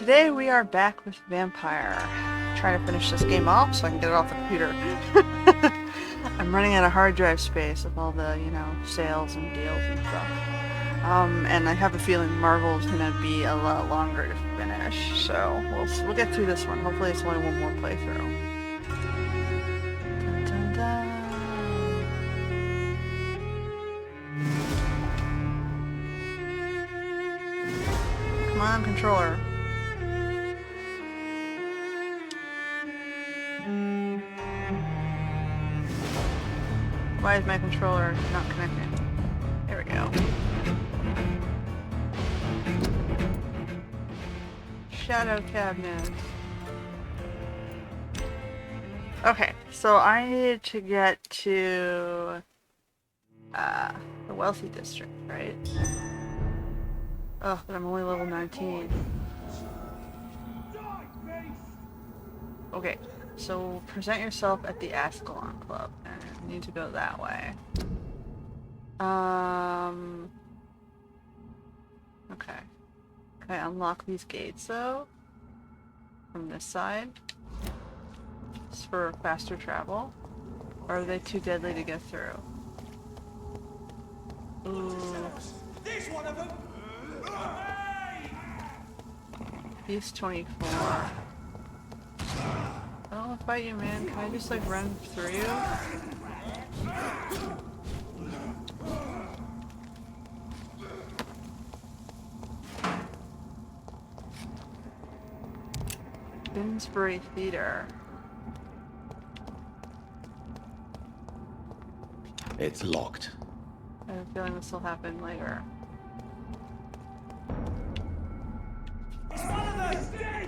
Today we are back with Vampyr. Trying to finish this game off so I can get it off the computer. I'm running out of hard drive space with all the, sales and deals and stuff. And I have a feeling Marvel's gonna be a lot longer to finish, so we'll get through this one. Hopefully it's only one more playthrough. Dun, dun, dun. Come on, controller. Why is my controller not connecting? There we go. Shadow cabinet. Okay, so I needed to get to the wealthy district, right? Oh, but I'm only level 19. Okay, so present yourself at the Ascalon Club, and I need to go that way. Okay. Can I unlock these gates, though? From this side? Just for faster travel? Or are they too deadly to get through? Ooh. This one of them. Piece 24. I don't want to fight you, man. Can I just, like, run through you? Finsbury Theater. It's locked. I have a feeling this will happen later. It's one of them.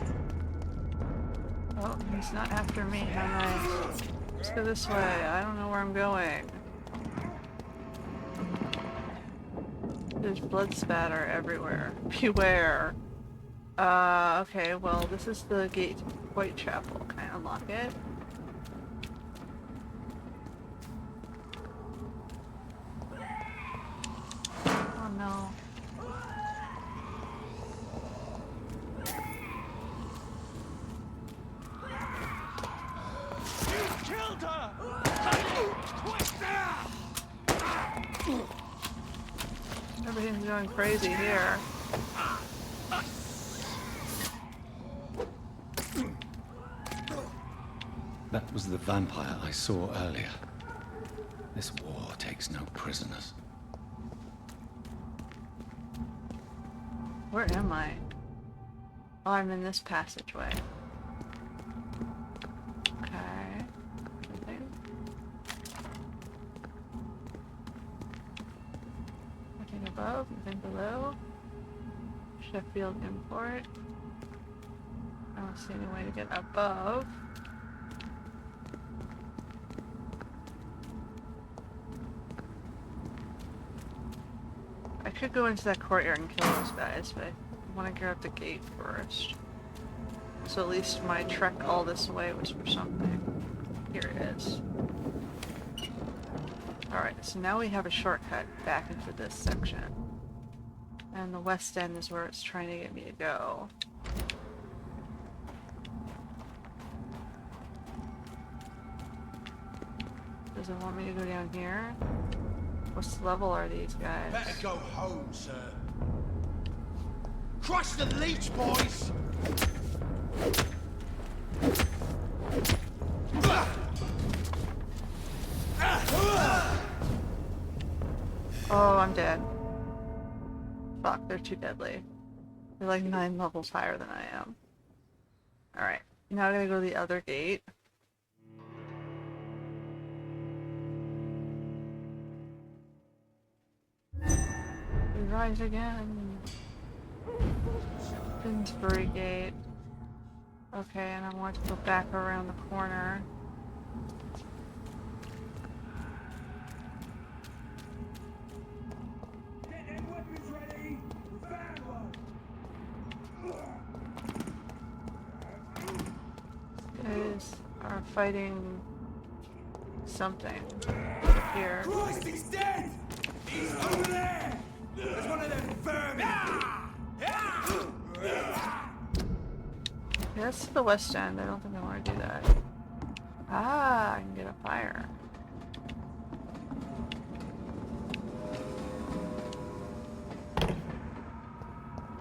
Oh, he's not after me. How nice. Let's go this way. I don't know where I'm going. There's blood spatter everywhere. Beware. Okay, well, this is the gate to Whitechapel. Can I unlock it? Oh no. You killed her. Everything's going crazy here. That was the vampire I saw earlier. This war takes no prisoners. Where am I? Oh, I'm in this passageway. Okay. Nothing. Nothing above, nothing below. Sheffield Import. I don't see any way to get above. I could go into that courtyard and kill those guys, but I want to gear up the gate first. So at least my trek all this way was for something. Here it is. Alright, so now we have a shortcut back into this section. And the west end is where it's trying to get me to go. Does it want me to go down here? What level are these guys? Better go home, sir. Crush the leech, boys. Oh, I'm dead. Fuck, they're too deadly. They're like 9 levels higher than I am. Alright, now I'm gonna go to the other gate. We rise again. Finsbury Gate. Okay, and I want to go back around the corner. Get them weapons ready. We found one. Guys are fighting something here. Christ, he's dead. He's over there. There's one of them vermin. that's the west end. I don't think I want to do that. Ah, I can get a fire.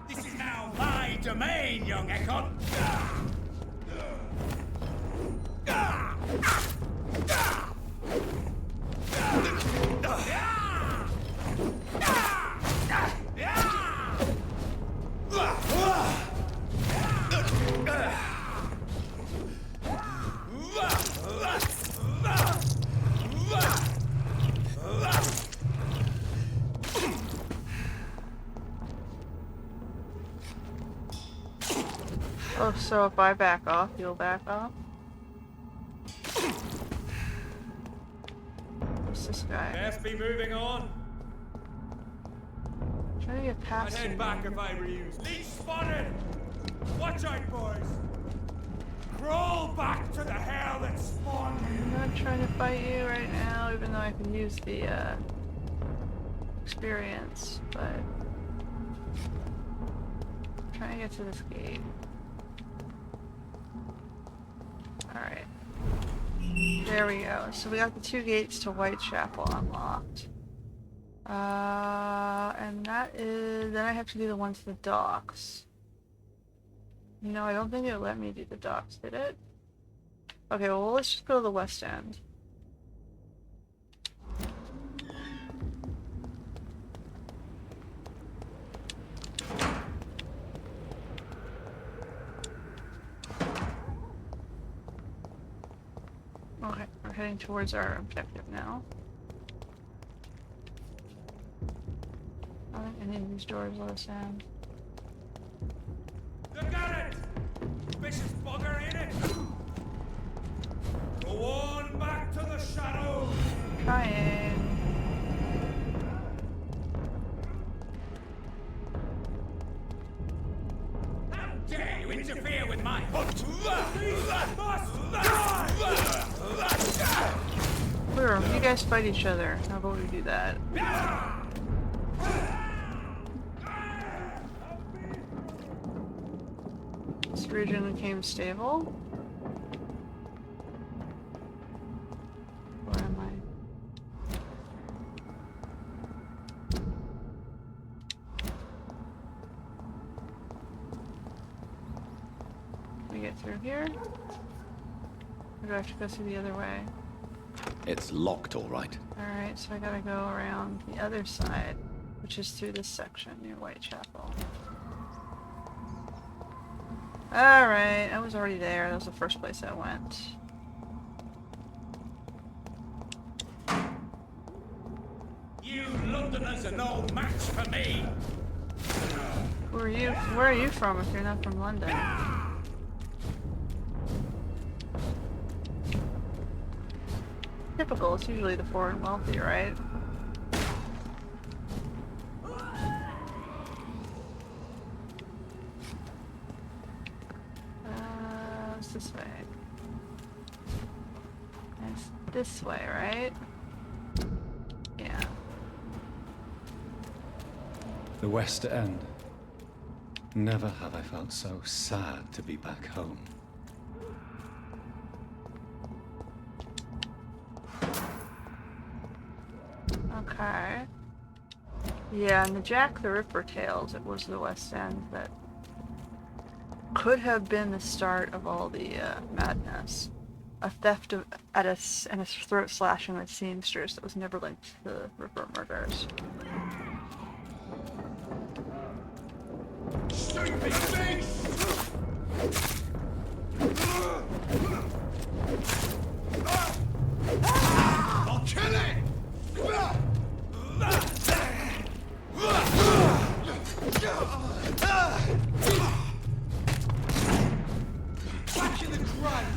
This is now my domain, young Ekon. Oh, so if I back off, you'll back off? What's this guy? Best be moving on. Trying to get I'd past head him. back if I were you. Leech spotted! Watch out, boys! Crawl back to the hell that spawned you! I'm not trying to fight you right now, even though I can use the experience, but I'm trying to get to this gate. Alright. There we go. So we got the 2 gates to Whitechapel unlocked. And that is... Then I have to do the one to the docks. No, I don't think it let me do the docks, did it? Okay, well let's just go to the west end. Okay, we're heading towards our objective now. I don't think any of these doors let us in. Look at it! Vicious bugger in it! Go on back to the shadows! Trying. How dare you interfere with my hunt? Must die! Clear, you guys fight each other. How about we do that? This region became stable. Where am I? Can we get through here? Or do I have to go through the other way? It's locked, all right. Alright, so I gotta go around the other side, which is through this section near Whitechapel. Alright, I was already there. That was the first place I went. You Londoners are no match for me! Where are you from if you're not from London? Typical, it's usually the poor and wealthy, right? It's this way. It's this way, right? Yeah. The West End. Never have I felt so sad to be back home. Okay. Yeah, and the Jack the Ripper tales, it was the West End that could have been the start of all the madness. A theft of, and a throat slashing with seamstress that was never linked to the Ripper murders. Stupid thing! I'll kill it! Back in the grind,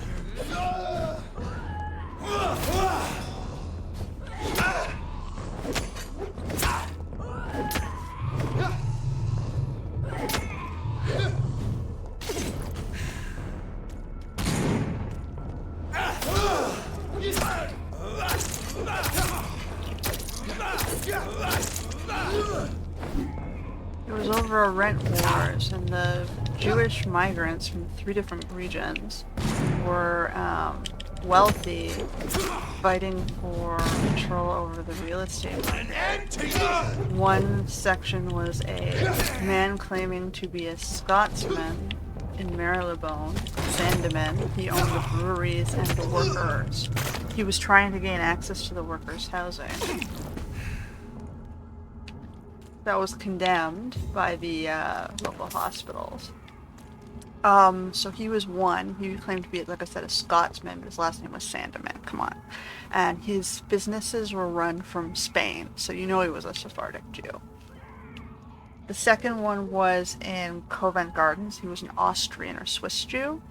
It was over a rent war. settlers, and the Jewish migrants from 3 different regions were wealthy, fighting for control over the real estate market. One section was a man claiming to be a Scotsman in Marylebone, Sandeman. He owned the breweries and the workers. He was trying to gain access to the workers' housing. That was condemned by the local hospitals. So he was one. He claimed to be, like I said, a Scotsman, but his last name was Sandeman. Come on. And his businesses were run from Spain, so you know he was a Sephardic Jew. The second one was in Covent Gardens. He was an Austrian or Swiss Jew.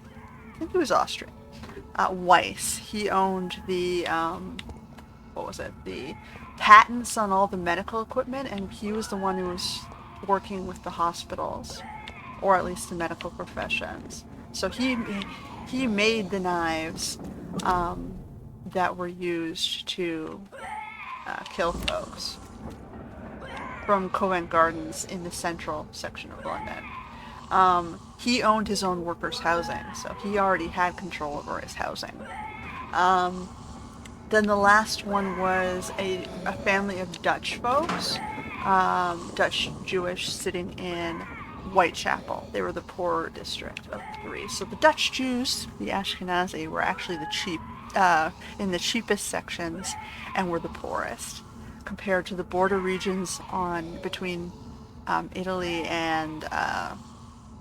I think he was Austrian. Weiss. He owned the, the patents on all the medical equipment, and he was the one who was working with the hospitals, or at least the medical professions. So he made the knives that were used to kill folks from Covent Gardens in the central section of London. He owned his own workers' housing, so he already had control over his housing. Then the last one was a family of Dutch folks, Dutch Jewish, sitting in Whitechapel. They were the poorer district of 3. So the Dutch Jews, the Ashkenazi, were actually in the cheapest sections and were the poorest, compared to the border regions between Italy and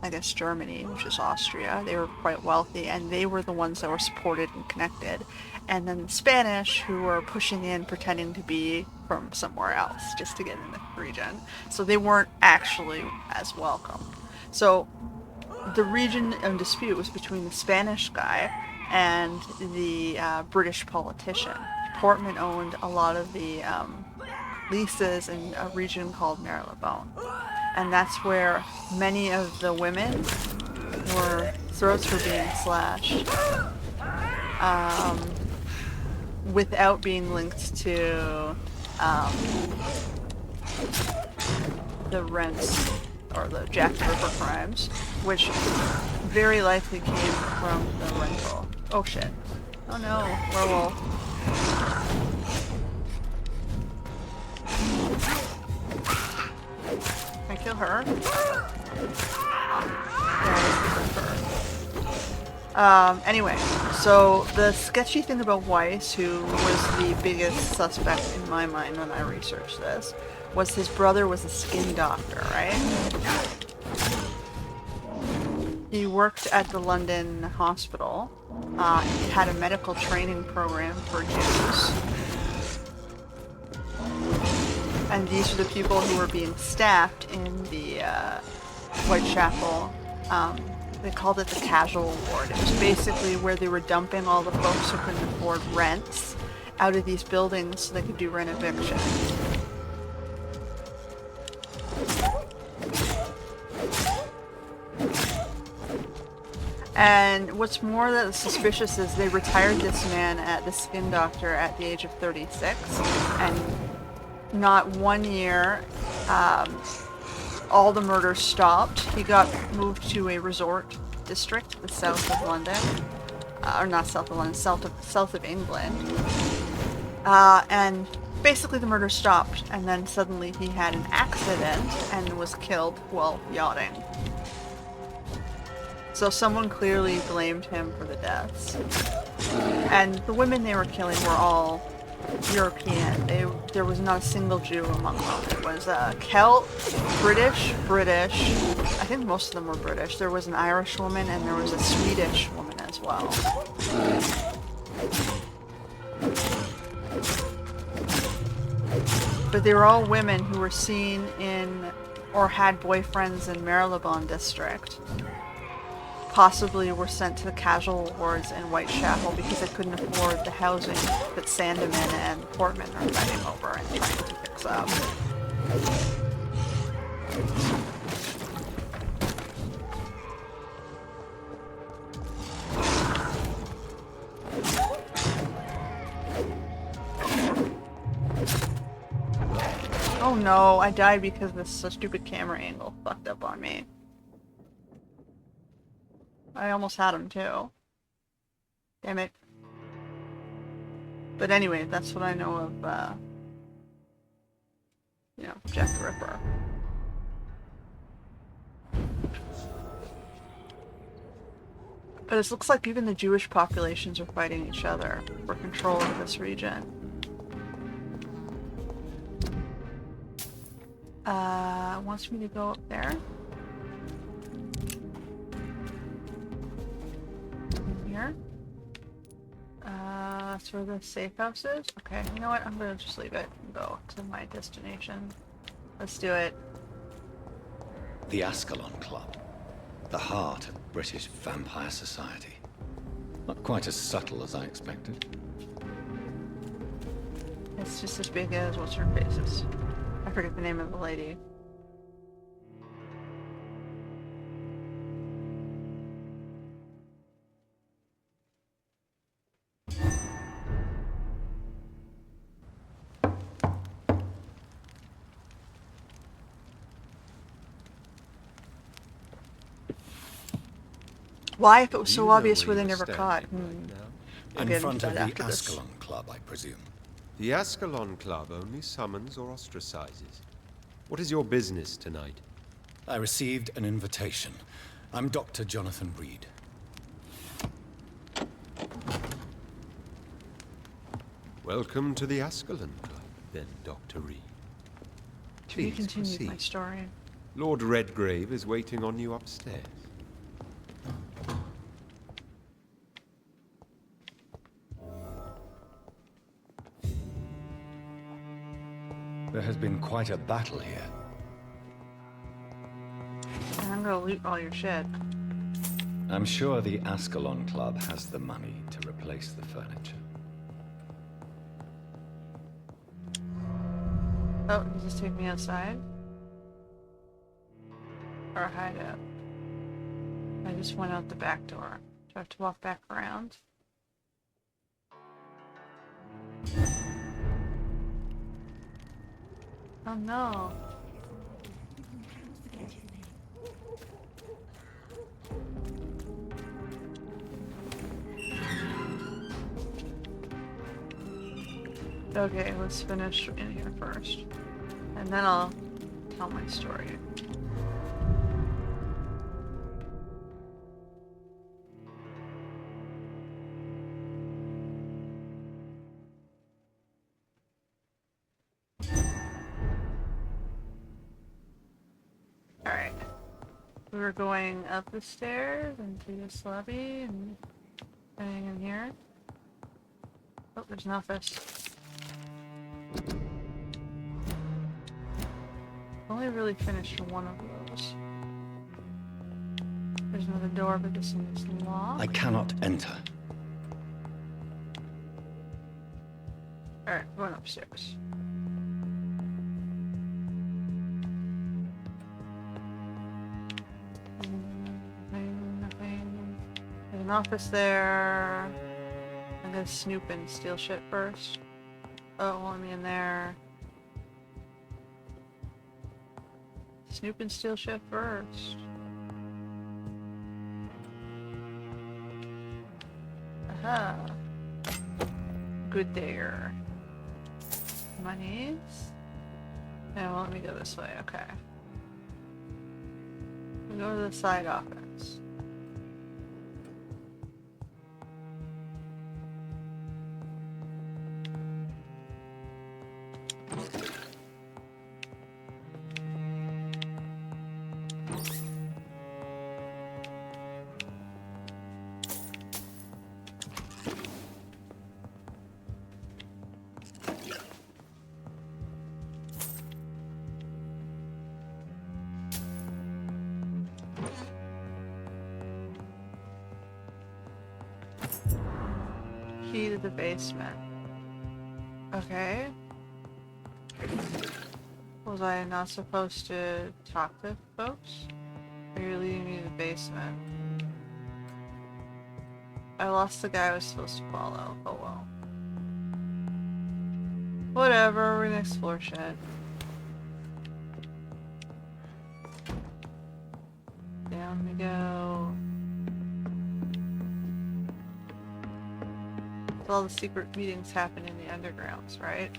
I guess Germany, which is Austria. They were quite wealthy, and they were the ones that were supported and connected. And then the Spanish, who were pushing in, pretending to be from somewhere else, just to get in the region. So they weren't actually as welcome. So the region of dispute was between the Spanish guy and the British politician. Portman owned a lot of the leases in a region called Marylebone. And that's where many of the women throats were being slashed without being linked to the rents or the Jack the Ripper crimes, which very likely came from the rental. Oh shit. Oh no, werewolf. Can I kill her? Anyway, so the sketchy thing about Weiss, who was the biggest suspect in my mind when I researched this, was his brother was a skin doctor, right? He worked at the London hospital. He had a medical training program for Jews. And these are the people who were being staffed in the Whitechapel. They called it the casual ward. It was basically where they were dumping all the folks who couldn't afford rents out of these buildings so they could do rent eviction. And what's more that suspicious is they retired this man the skin doctor at the age of 36, and not 1 year, all the murders stopped. He got moved to a resort district, the south of London, or not south of London, south of England, and basically the murder stopped, and then suddenly he had an accident and was killed while yachting. So someone clearly blamed him for the deaths. And the women they were killing were all European. There was not a single Jew among them. It was Celt, British. I think most of them were British. There was an Irish woman and there was a Swedish woman as well. But they were all women who were seen in or had boyfriends in Marylebone district. Possibly were sent to the casual wards in Whitechapel because they couldn't afford the housing that Sandeman and Portman are fighting over and trying to fix up. Oh no, I died because this stupid camera angle fucked up on me. I almost had him too. Damn it. But anyway, that's what I know of, you know, Jack the Ripper. But it looks like even the Jewish populations are fighting each other for control of this region. Wants me to go up there. In here. That's where the safe house is. Okay, you know what? I'm gonna just leave it and go to my destination. Let's do it. The Ascalon Club. The heart of British vampire society. Not quite as subtle as I expected. It's just as big as what's her face is. I forget the name of the lady. Why, if it was so obvious, were they never caught? In get front into of that the after this. Ascalon Club, I presume. The Ascalon Club only summons or ostracizes. What is your business tonight? I received an invitation. I'm Dr. Jonathan Reed. Welcome to the Ascalon Club, then, Dr. Reed. To be Please continued, my proceed. story. Lord Redgrave is waiting on you upstairs. There has been quite a battle here. And I'm gonna loot all your shit. I'm sure the Ascalon Club has the money to replace the furniture. Oh, does this take me outside? Or a hideout? I just went out the back door. Do I have to walk back around? Oh no. Okay, let's finish in here first. And then I'll tell my story. Alright. We were going up the stairs into this lobby and getting in here. Oh, there's an office. Only really finished one of those. There's another door, but this one is locked. I cannot enter. Alright, going upstairs. Nothing. There's an office there. I'm gonna snoop and steal shit first. Oh, want me in there. Snoop and steal shit first. Aha. Good there. Monies? Yeah, well, let me go this way, okay. We'll go to the side office. Key to the basement. Okay. Was I not supposed to talk to folks? Or you're leading me to the basement? I lost the guy I was supposed to follow. Oh well. Whatever, we're gonna explore shit. Down we go. All the secret meetings happen in the undergrounds, right?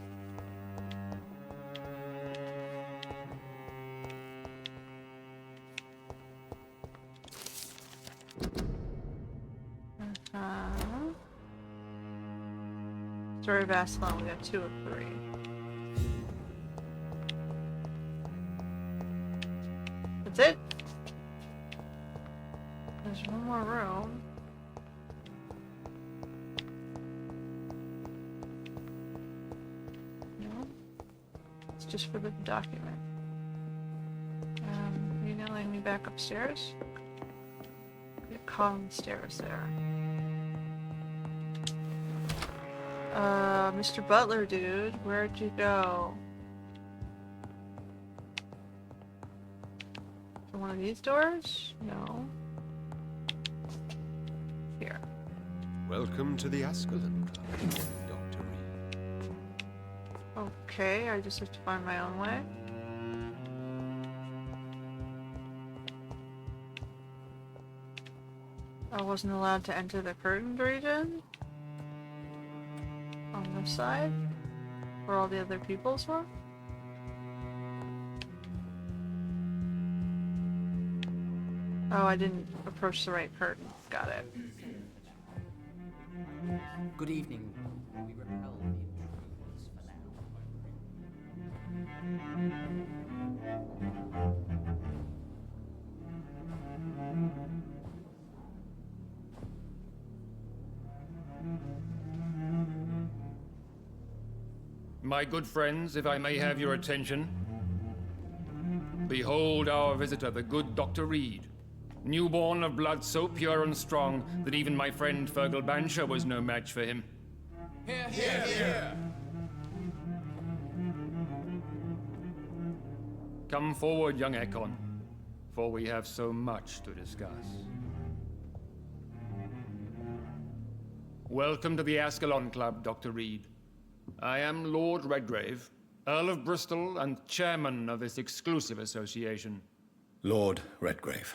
Story of Aslan, we got 2 of 3. That's it? There's one more room. No? It's just for the document. Are you gonna let me back upstairs? Get caught on the stairs there. Mr. Butler, dude, where'd you go? For one of these doors? No. Here. Welcome to the Ascalon Club, Dr. Reed. Okay, I just have to find my own way. I wasn't allowed to enter the curtained region? On this side? Where all the other peoples were? Oh, I didn't approach the right curtain. Got it. Good evening. We repel the intruders for My good friends, if I may have your attention. Behold our visitor, the good Dr. Reed. Newborn of blood so pure and strong that even my friend Fergal Bansher was no match for him. Here, here, here. Come forward, young Ekon, for we have so much to discuss. Welcome to the Ascalon Club, Dr. Reed. I am Lord Redgrave, Earl of Bristol and chairman of this exclusive association. Lord Redgrave.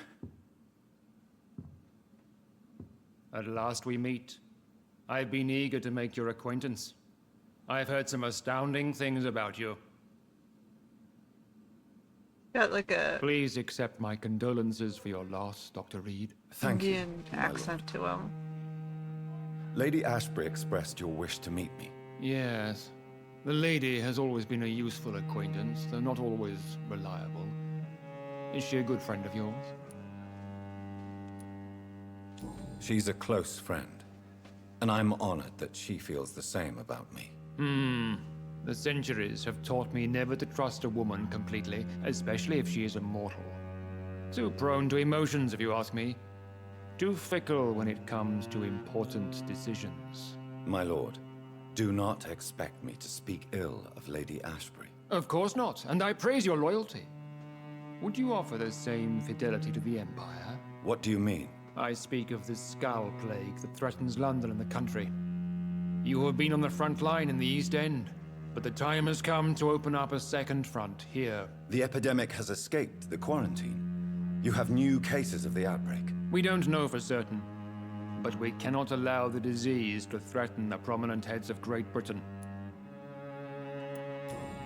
At last we meet. I've been eager to make your acquaintance. I've heard some astounding things about you. Got like a Please accept my condolences for your loss, Dr. Reed. Thank you, Indian my accent to him. Lady Ashbury expressed your wish to meet me. Yes. The lady has always been a useful acquaintance, though not always reliable. Is she a good friend of yours? She's a close friend, and I'm honored that she feels the same about me. The centuries have taught me never to trust a woman completely, especially if she is a mortal. Too prone to emotions, if you ask me. Too fickle when it comes to important decisions. My lord, do not expect me to speak ill of Lady Ashbury. Of course not, and I praise your loyalty. Would you offer the same fidelity to the Empire? What do you mean? I speak of the Skull Plague that threatens London and the country. You have been on the front line in the East End, but the time has come to open up a second front here. The epidemic has escaped the quarantine. You have new cases of the outbreak. We don't know for certain, but we cannot allow the disease to threaten the prominent heads of Great Britain.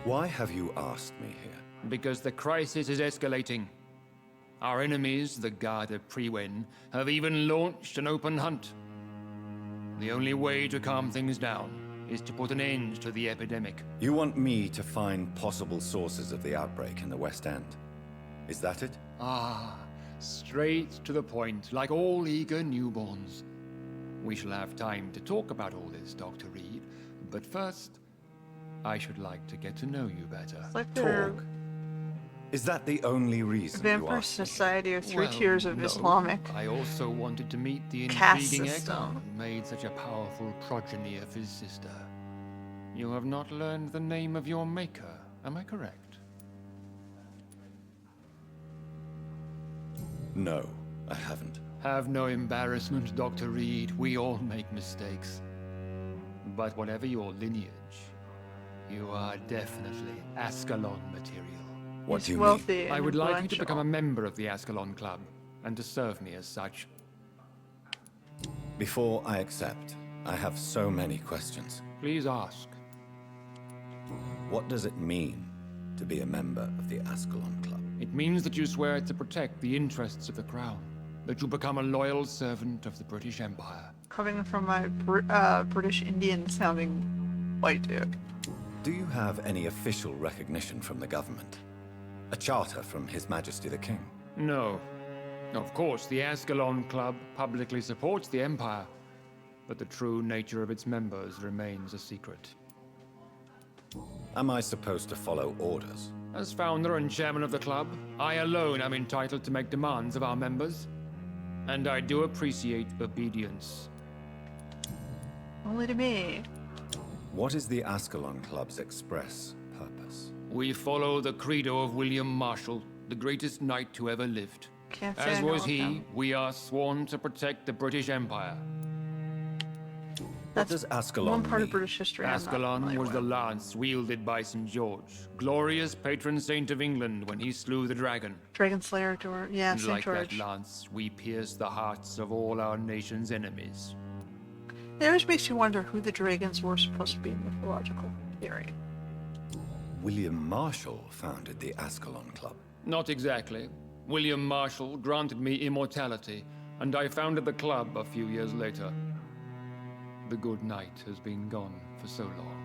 Why have you asked me here? Because the crisis is escalating. Our enemies, the Garda Priwen, have even launched an open hunt. The only way to calm things down is to put an end to the epidemic. You want me to find possible sources of the outbreak in the West End. Is that it? Ah, straight to the point, like all eager newborns. We shall have time to talk about all this, Dr. Reed, but first, I should like to get to know you better. It's like their Talk. Is that the only reason you Vampyr asked me? Society or three Well, tiers of no. Islamic. I also wanted to meet the caste intriguing system. Ekon who made such a powerful progeny of his sister. You have not learned the name of your maker, am I correct? No, I haven't. Have no embarrassment, Dr. Reed. We all make mistakes. But whatever your lineage, you are definitely Ascalon material. What He's do you wealthy mean? and I would like you to become a influential. member of the Ascalon Club, and to serve me as such. Before I accept, I have so many questions. Please ask. What does it mean to be a member of the Ascalon Club? It means that you swear to protect the interests of the crown, that you become a loyal servant of the British Empire. Coming from my British Indian sounding white dude. Do you have any official recognition from the government? A charter from His Majesty the King? No. Of course, the Ascalon Club publicly supports the Empire, but the true nature of its members remains a secret. Am I supposed to follow orders? As founder and chairman of the club, I alone am entitled to make demands of our members, and I do appreciate obedience. Only to me. What is the Ascalon Club's express purpose? We follow the credo of William Marshall, the greatest knight who ever lived. Can't say As I know was of he, him. we are sworn to protect the British Empire. What does Ascalon one part of mean? British history I'm not Ascalon familiar was the with. lance wielded by St. George, glorious patron saint of England when he slew the dragon. Dragon Slayer, yeah, And St. like that George. lance, we pierce the hearts of all our nation's enemies. It always makes you wonder who the dragons were supposed to be in mythological theory. William Marshall founded the Ascalon Club. Not exactly. William Marshall granted me immortality, and I founded the club a few years later. The good knight has been gone for so long.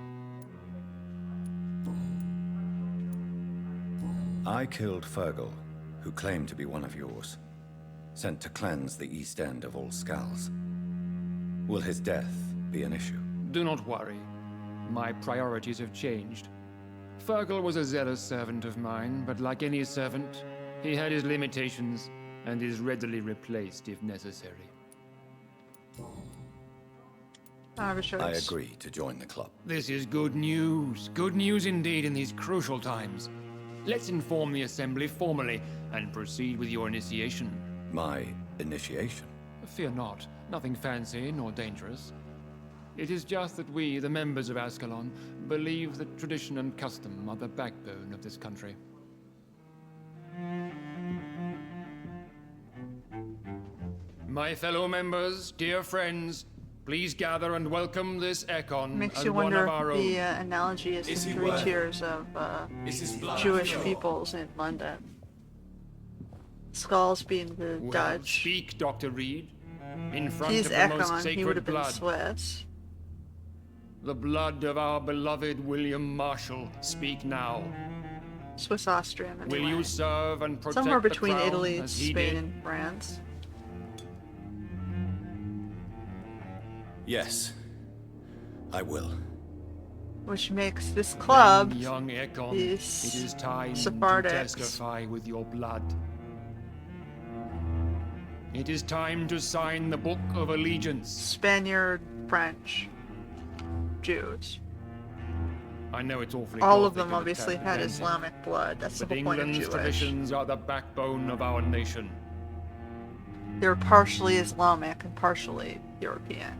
I killed Fergal, who claimed to be one of yours, sent to cleanse the East End of all Skulls. Will his death be an issue? Do not worry. My priorities have changed. Fergal was a zealous servant of mine, but like any servant, he had his limitations and is readily replaced if necessary. I agree to join the club. This is good news. Good news indeed in these crucial times. Let's inform the Assembly formally and proceed with your initiation. My initiation? Fear not. Nothing fancy nor dangerous. It is just that we, the members of Ascalon, believe that tradition and custom are the backbone of this country. My fellow members, dear friends, please gather and welcome this Ekon Makes as you one wonder of our if the own. analogy is Is the he three worth it? tiers of Is his blood Jewish pure? peoples in London. Skulls being the Well, Dutch. speak, Dr. Reed, in front He's of the most Ekon, he would sacred have been blood. Swiss. The blood of our beloved William Marshall. Speak now. Swiss Austrian anyway. Will you serve and protect Somewhere the between crown Italy, as he Spain, did? and France. Yes, I will. Which makes this club Then, young Ekon, is it is time Sephardics. to testify with your blood. It is time to sign the Book of Allegiance. Spaniard, French, Jews. I know it's awfully All of Gothic them and obviously had attack-preventing, Islamic blood. That's the but whole point of England's Jewish. traditions are the backbone of our nation. They're partially Islamic and partially European.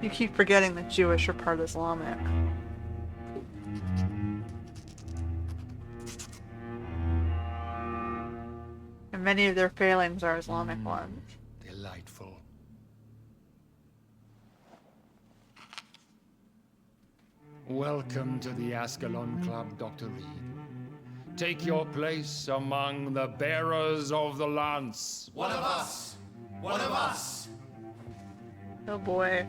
You keep forgetting that Jewish are part Islamic. And many of their failings are Islamic ones. Delightful. Welcome to the Ascalon Club, Dr. Reed. Take your place among the bearers of the lance. One of us! One of us! Oh boy.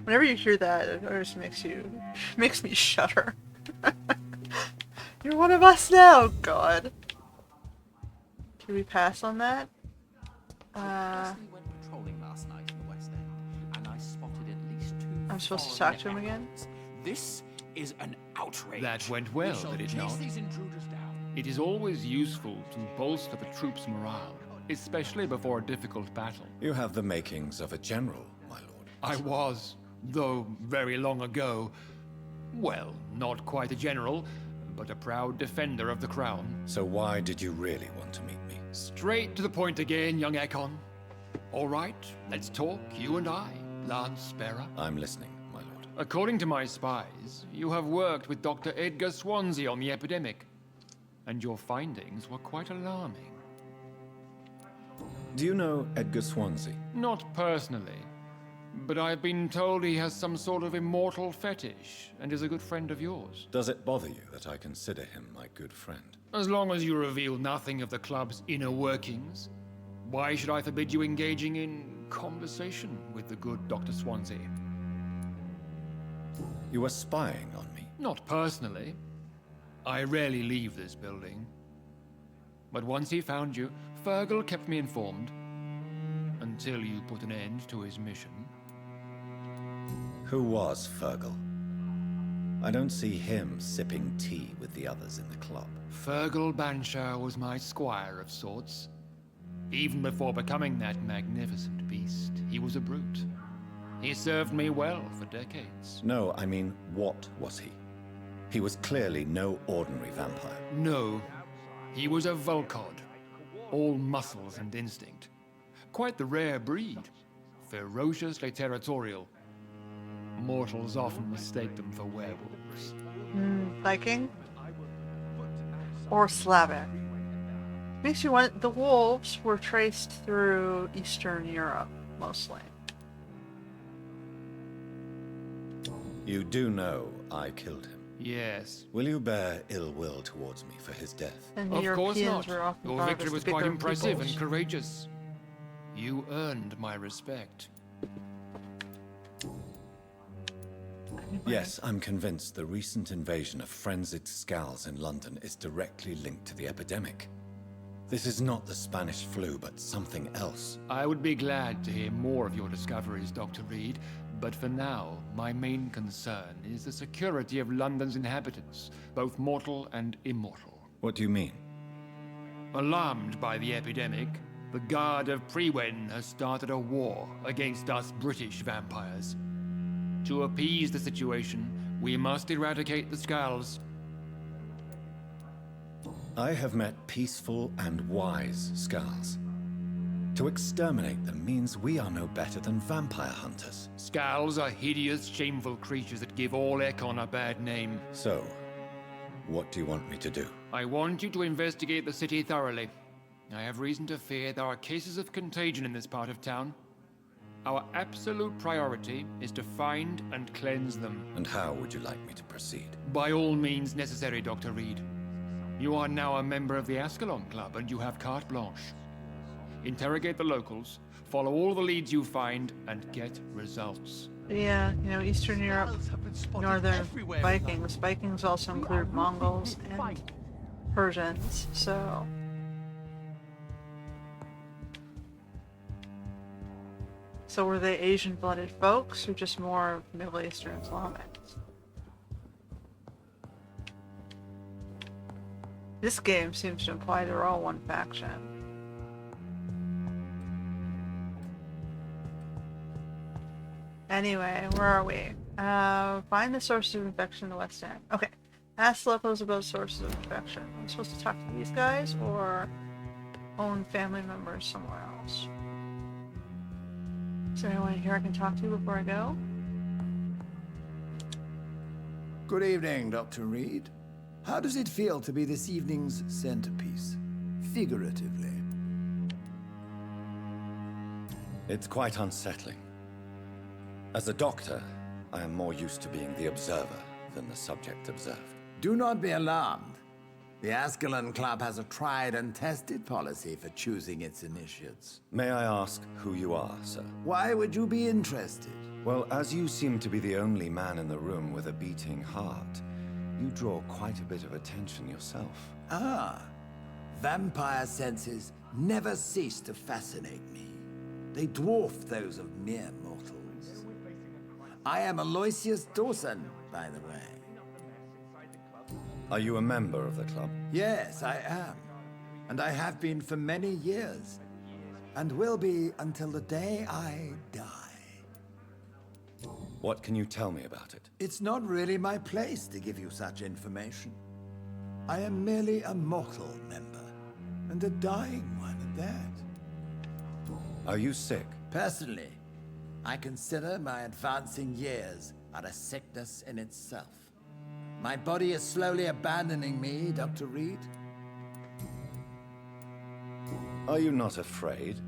Whenever you hear that, it always makes me shudder. You're one of us now, God. Can we pass on that? Leslie went patrolling last night in the West End, and I spotted at least 2 I'm supposed to foreign talk to him again? echoes. This is an outrage. That went well, We shall did it chase not? these intruders down. It is always useful to bolster the troops' morale, especially before a difficult battle. You have the makings of a general, my lord. I was, though very long ago, well, not quite a general, but a proud defender of the crown. So why did you really want to meet me? Straight to the point again, young Ekon. All right, let's talk, you and I, Lance Bearer. I'm listening, my lord. According to my spies, you have worked with Dr. Edgar Swansea on the epidemic, and your findings were quite alarming. Do you know Edgar Swansea? Not personally, but I've been told he has some sort of immortal fetish and is a good friend of yours. Does it bother you that I consider him my good friend? As long as you reveal nothing of the club's inner workings, why should I forbid you engaging in conversation with the good Dr. Swansea? You were spying on me. Not personally. I rarely leave this building. But once he found you, Fergal kept me informed. Until you put an end to his mission. Who was Fergal? I don't see him sipping tea with the others in the club. Fergal Banshire was my squire of sorts. Even before becoming that magnificent beast, he was a brute. He served me well for decades. No, I mean, what was he? He was clearly no ordinary vampire. No, he was a Volcod. All muscles and instinct. Quite the rare breed. Ferociously territorial. Mortals often mistake them for werewolves. Viking? Or Slavic? Makes you want. The wolves were traced through Eastern Europe, mostly. You do know I killed him. Yes. Will you bear ill will towards me for his death? And the Of course Europeans not. were often Your thought of victory as was the quite bigger impressive peoples. and courageous. You earned my respect. Yes, I'm convinced the recent invasion of frenzied Scows in London is directly linked to the epidemic. This is not the Spanish flu, but something else. I would be glad to hear more of your discoveries, Dr. Reed, but for now, my main concern is the security of London's inhabitants, both mortal and immortal. What do you mean? Alarmed by the epidemic, the Guard of Prewen has started a war against us British vampires. To appease the situation, we must eradicate the Skulls. I have met peaceful and wise Skulls. To exterminate them means we are no better than vampire hunters. Skulls are hideous, shameful creatures that give all Ekon a bad name. So, what do you want me to do? I want you to investigate the city thoroughly. I have reason to fear there are cases of contagion in this part of town. Our absolute priority is to find and cleanse them. And how would you like me to proceed? By all means necessary, Dr. Reed. You are now a member of the Ascalon Club and you have carte blanche. Interrogate the locals, follow all the leads you find, and get results. Yeah, you know, Eastern Europe, Skulls have been spotted Northern everywhere in Vikings. London. Vikings also include Mongols and Persians, so... So were they Asian-blooded folks, or just more Middle Eastern Islamics? This game seems to imply they're all one faction. Anyway, where are we? Find the sources of infection in the West End. Okay. Ask locals about sources of infection. I'm supposed to talk to these guys, or own family members somewhere else? Is there anyone here I can talk to before I go? Good evening, Dr. Reed. How does it feel to be this evening's centerpiece, figuratively? It's quite unsettling. As a doctor, I am more used to being the observer than the subject observed. Do not be alarmed. The Ascalon Club has a tried and tested policy for choosing its initiates. May I ask who you are, sir? Why would you be interested? Well, as you seem to be the only man in the room with a beating heart, you draw quite a bit of attention yourself. Ah, vampire senses never cease to fascinate me. They dwarf those of mere mortals. I am Aloysius Dawson, by the way. Are you a member of the club? Yes, I am. And I have been for many years. And will be until the day I die. What can you tell me about it? It's not really my place to give you such information. I am merely a mortal member, and a dying one at that. Are you sick? Personally, I consider my advancing years are a sickness in itself. My body is slowly abandoning me, Dr. Reed. Are you not afraid?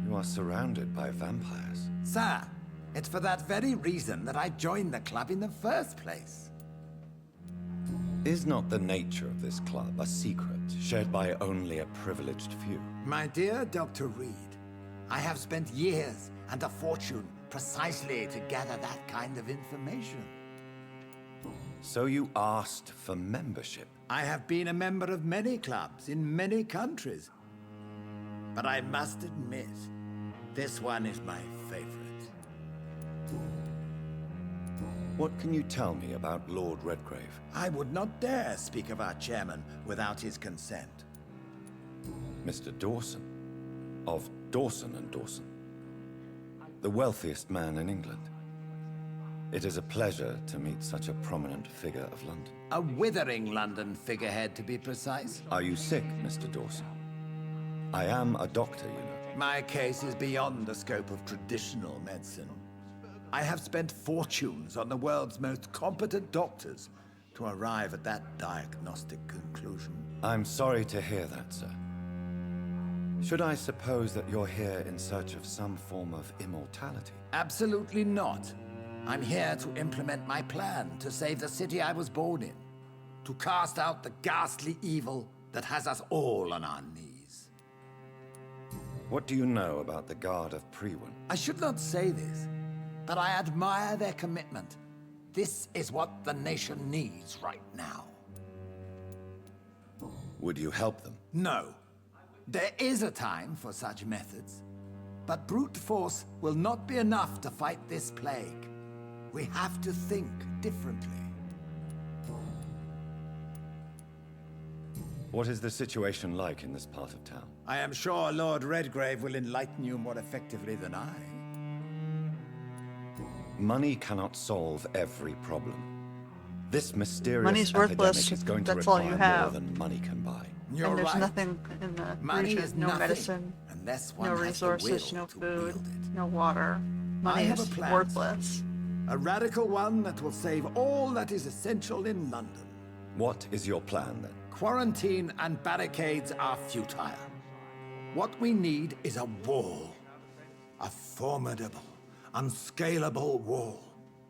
You are surrounded by vampires. Sir, it's for that very reason that I joined the club in the first place. Is not the nature of this club a secret shared by only a privileged few? My dear Dr. Reed, I have spent years and a fortune precisely to gather that kind of information. So you asked for membership? I have been a member of many clubs in many countries. But I must admit, this one is my favorite. What can you tell me about Lord Redgrave? I would not dare speak of our chairman without his consent. Mr. Dawson, of Dawson and Dawson, the wealthiest man in England. It is a pleasure to meet such a prominent figure of London. A withering London figurehead, to be precise. Are you sick, Mr. Dawson? I am a doctor, you know. My case is beyond the scope of traditional medicine. I have spent fortunes on the world's most competent doctors to arrive at that diagnostic conclusion. I'm sorry to hear that, sir. Should I suppose that you're here in search of some form of immortality? Absolutely not. I'm here to implement my plan to save the city I was born in. To cast out the ghastly evil that has us all on our knees. What do you know about the Guard of Prewin? I should not say this, but I admire their commitment. This is what the nation needs right now. Would you help them? No. There is a time for such methods. But brute force will not be enough to fight this plague. We have to think differently. What is the situation like in this part of town? I am sure Lord Redgrave will enlighten you more effectively than I. Money cannot solve every problem. This mysterious Money's worthless. epidemic is going to That's all require you more have. than money can buy. You're And there's right. nothing in the Money region. is No nothing medicine, unless one no has the resources, will no to food, wield it. no water. Money have is a plan. worthless. A radical one that will save all that is essential in London. What is your plan, then? Quarantine and barricades are futile. What we need is a wall. A formidable, unscalable wall.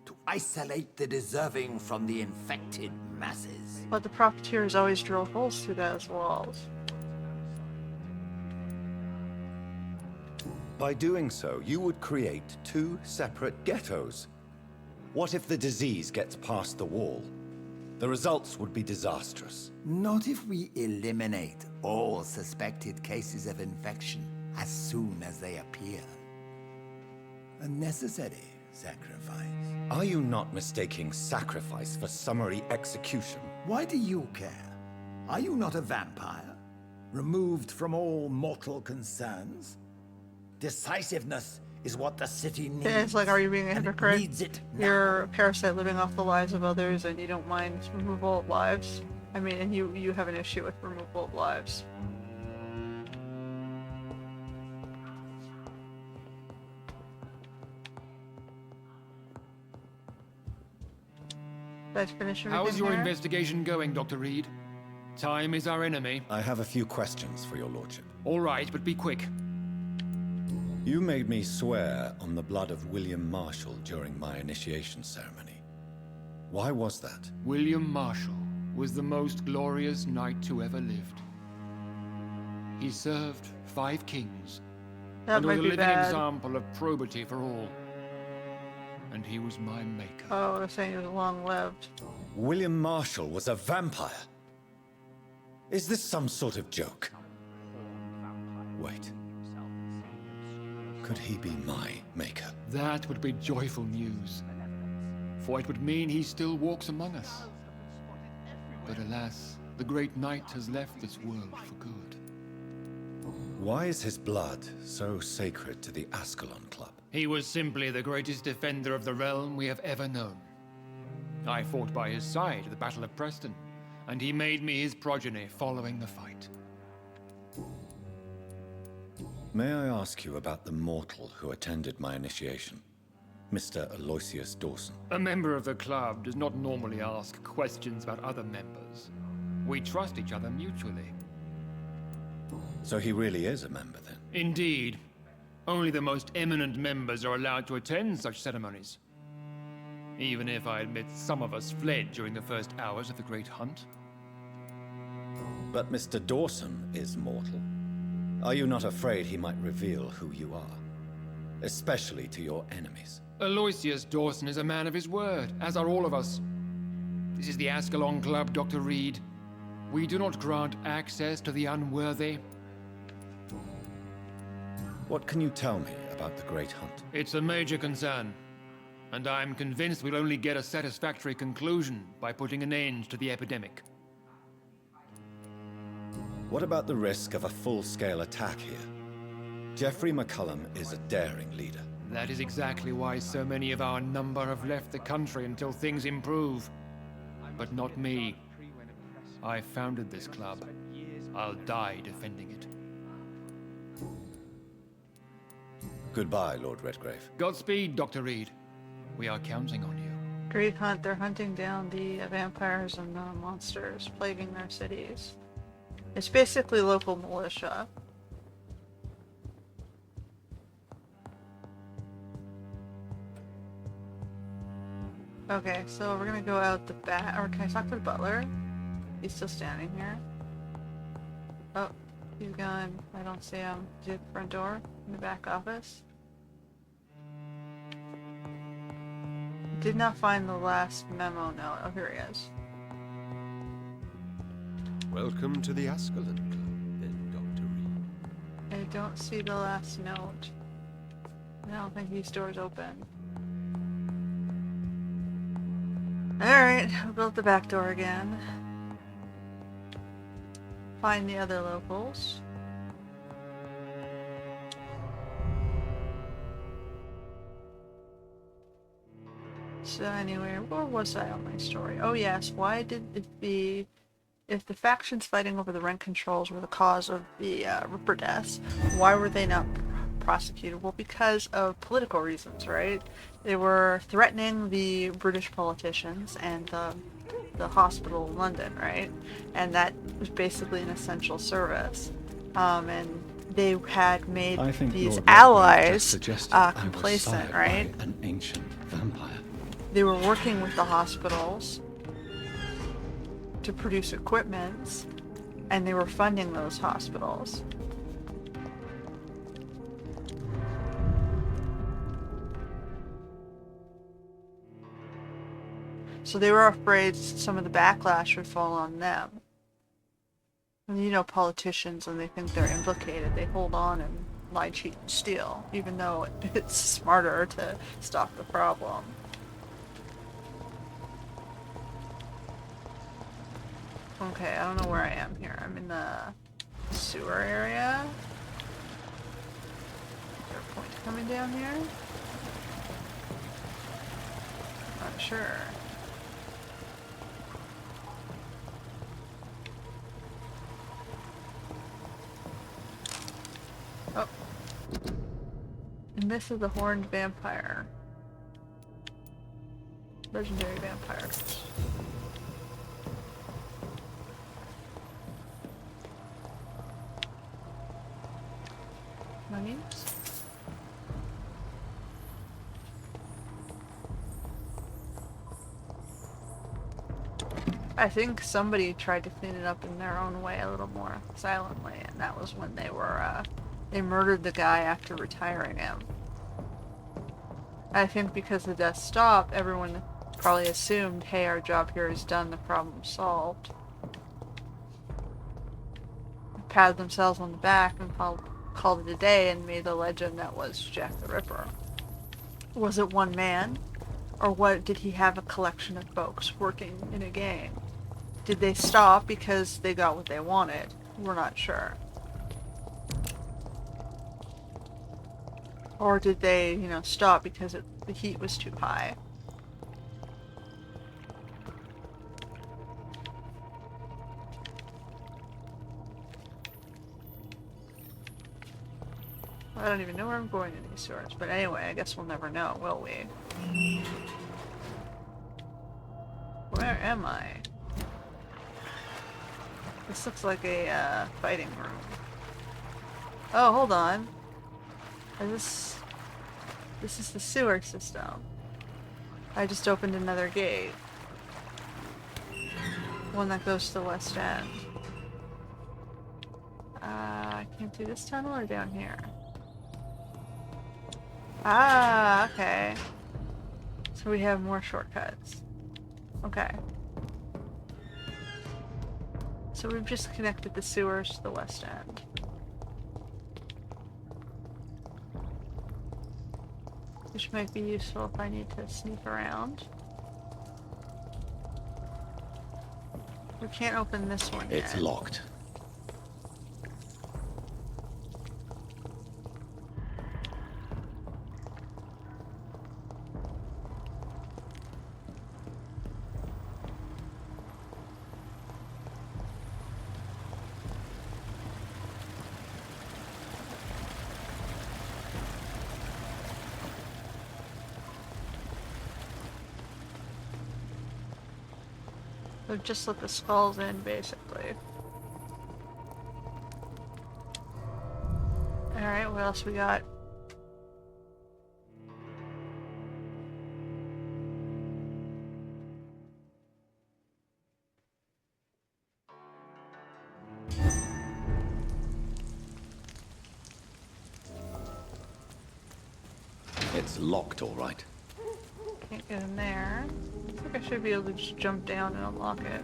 To isolate the deserving from the infected masses. But the profiteers always drill holes through those walls. By doing so, you would create two separate ghettos. What if the disease gets past the wall? The results would be disastrous. Not if we eliminate all suspected cases of infection as soon as they appear. A necessary sacrifice. Are you not mistaking sacrifice for summary execution? Why do you care? Are you not a vampire? Removed from all mortal concerns? Decisiveness is what the city needs. Yeah, it's like, are you being a and it hypocrite? needs it now. You're a parasite living off the lives of others and you don't mind removal of lives. I mean, and you have an issue with removal of lives. Did I finish everything How is your here? investigation going, Dr. Reed? Time is our enemy. I have a few questions for your lordship. All right, but be quick. You made me swear on the blood of William Marshall during my initiation ceremony. Why was that? William Marshall was the most glorious knight who ever lived. He served 5 kings That and was might a be living bad. example of probity for all. And he was my maker. Oh, they're saying he was long-lived. William Marshall was a vampire. Is this some sort of joke? Wait. Could he be my maker? That would be joyful news, for it would mean he still walks among us. But alas, the great knight has left this world for good. Why is his blood so sacred to the Ascalon Club? He was simply the greatest defender of the realm we have ever known. I fought by his side at the Battle of Preston, and he made me his progeny following the fight. May I ask you about the mortal who attended my initiation? Mr. Aloysius Dawson? A member of the club does not normally ask questions about other members. We trust each other mutually. So he really is a member, then? Indeed. Only the most eminent members are allowed to attend such ceremonies. Even if I admit some of us fled during the first hours of the Great Hunt. But Mr. Dawson is mortal. Are you not afraid he might reveal who you are? Especially to your enemies. Aloysius Dawson is a man of his word, as are all of us. This is the Ascalon Club, Dr. Reed. We do not grant access to the unworthy. What can you tell me about the Great Hunt? It's a major concern, and I'm convinced we'll only get a satisfactory conclusion by putting an end to the epidemic. What about the risk of a full-scale attack here? Jeffrey McCullum is a daring leader. That is exactly why so many of our number have left the country until things improve. But not me. I founded this club. I'll die defending it. Goodbye, Lord Redgrave. Godspeed, Dr. Reed. We are counting on you. Great Hunt, they're hunting down the vampires and monsters plaguing their cities. It's basically local militia. Okay, so we're gonna go out the back, or can I talk to the butler? He's still standing here. Oh, he's gone. I don't see him. Is he at the front door? In the back office? Did not find the last memo note. Oh, here he is. Welcome to the Ascalon Club, then, Dr. Reed. I don't see the last note. I don't think these doors open. Alright, we'll go out the back door again. Find the other locals. So anyway, where was I on my story? Oh yes, why did if the factions fighting over the rent controls were the cause of the Ripper deaths, why were they not prosecuted? Well, because of political reasons, right? They were threatening the British politicians and the hospital in London, right? And that was basically an essential service. And they had made these allies complacent, right? An ancient vampire. They were working with the hospitals to produce equipment, and they were funding those hospitals. So they were afraid some of the backlash would fall on them. And you know, politicians, when they think they're implicated, they hold on and lie, cheat, and steal, even though it's smarter to stop the problem. Okay, I don't know where I am here. I'm in the sewer area. Is there a point coming down here? Not sure. Oh. And this is the horned vampire. Legendary vampires. Mummies? I think somebody tried to clean it up in their own way a little more silently, and that was when they murdered the guy after retiring him. I think because the death stopped, everyone probably assumed, hey, our job here is done, the problem's solved. Patted themselves on the back and called it a day and made the legend that was Jack the Ripper. Was it one man? Or what, did he have a collection of folks working in a gang? Did they stop because they got what they wanted? We're not sure. Or did they, stop because the heat was too high? I don't even know where I'm going in these sewers. But anyway, I guess we'll never know, will we? Where am I? This looks like a fighting room. Oh, hold on. This is the sewer system. I just opened another gate. One that goes to the west end. I can't do this tunnel or down here? Ah, okay. So we have more shortcuts. Okay. So we've just connected the sewers to the west end. Which might be useful if I need to sneak around. We can't open this one yet. It's locked. We've just let the skulls in, basically. Alright, what else we got? It's locked, all right. Can't get in there. I think I should be able to just jump down and unlock it.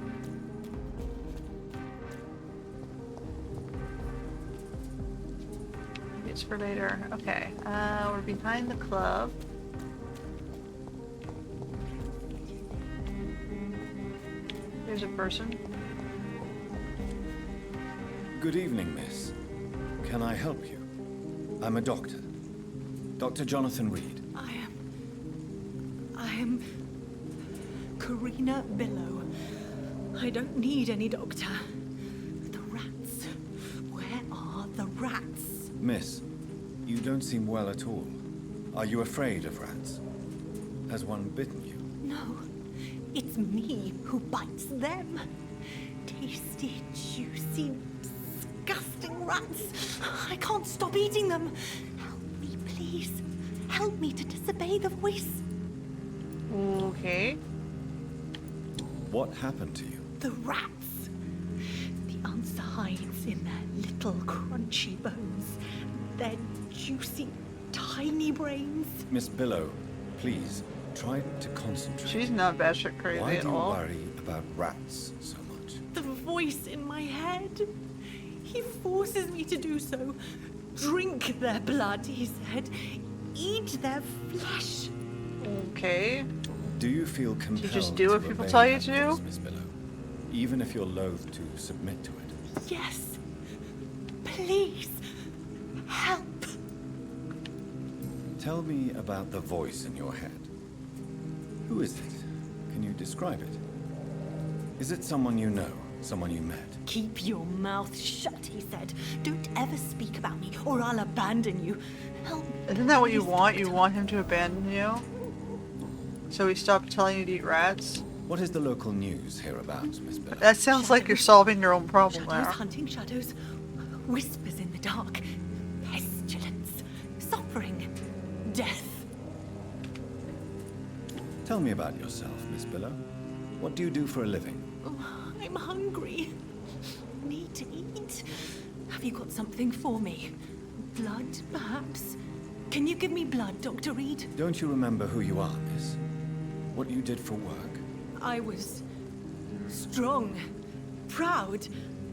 Maybe it's for later. Okay, we're behind the club. Here's a person. Good evening, miss. Can I help you? I'm a doctor. Dr. Jonathan Reed. I am Karina Billow. I don't need any doctor. The rats. Where are the rats? Miss, you don't seem well at all. Are you afraid of rats? Has one bitten you? No, it's me who bites them. Tasty, juicy, disgusting rats. I can't stop eating them. Help me, please. Help me to disobey the voice. Okay. What happened to you? The rats. The answer hides in their little crunchy bones. Their juicy, tiny brains. Miss Billow, please, try to concentrate. She's not batshit crazy Why at do you all. worry about rats so much? The voice in my head. He forces me to do so. Drink their blood, he said. Eat their flesh. Okay. Do you feel compelled You just do what to people obey tell you that to? voice, Miss Billow, even if you're loath to submit to it? Yes. Please. Help. Tell me about the voice in your head. Who is it? Can you describe it? Is it someone you know? Someone you met? Keep your mouth shut, he said. Don't ever speak about me, or I'll abandon you. Help me. Isn't that what you please, want? You doctor. want him to abandon you? So he stopped telling you to eat rats? What is the local news hereabouts, Miss Billow? That sounds like you're solving your own problem Shadows there. hunting shadows. Whispers in the dark. Pestilence. Suffering. Death. Tell me about yourself, Miss Billow. What do you do for a living? Oh, I'm hungry. Need to eat. Have you got something for me? Blood, perhaps? Can you give me blood, Dr. Reed? Don't you remember who you are, miss? What you did for work? I was strong, proud.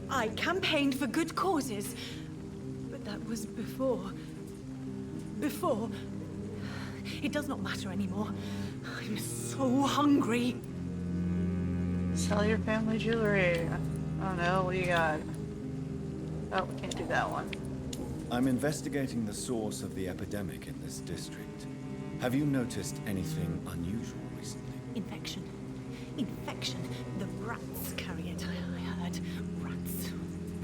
I campaigned for good causes. But that was before. Before. It does not matter anymore. I'm so hungry. Sell your family jewelry. Oh no, what do you got? Oh, we can't do that one. I'm investigating the source of the epidemic in this district. Have you noticed anything unusual recently? Infection. Infection. The rats carry it, I heard. Rats.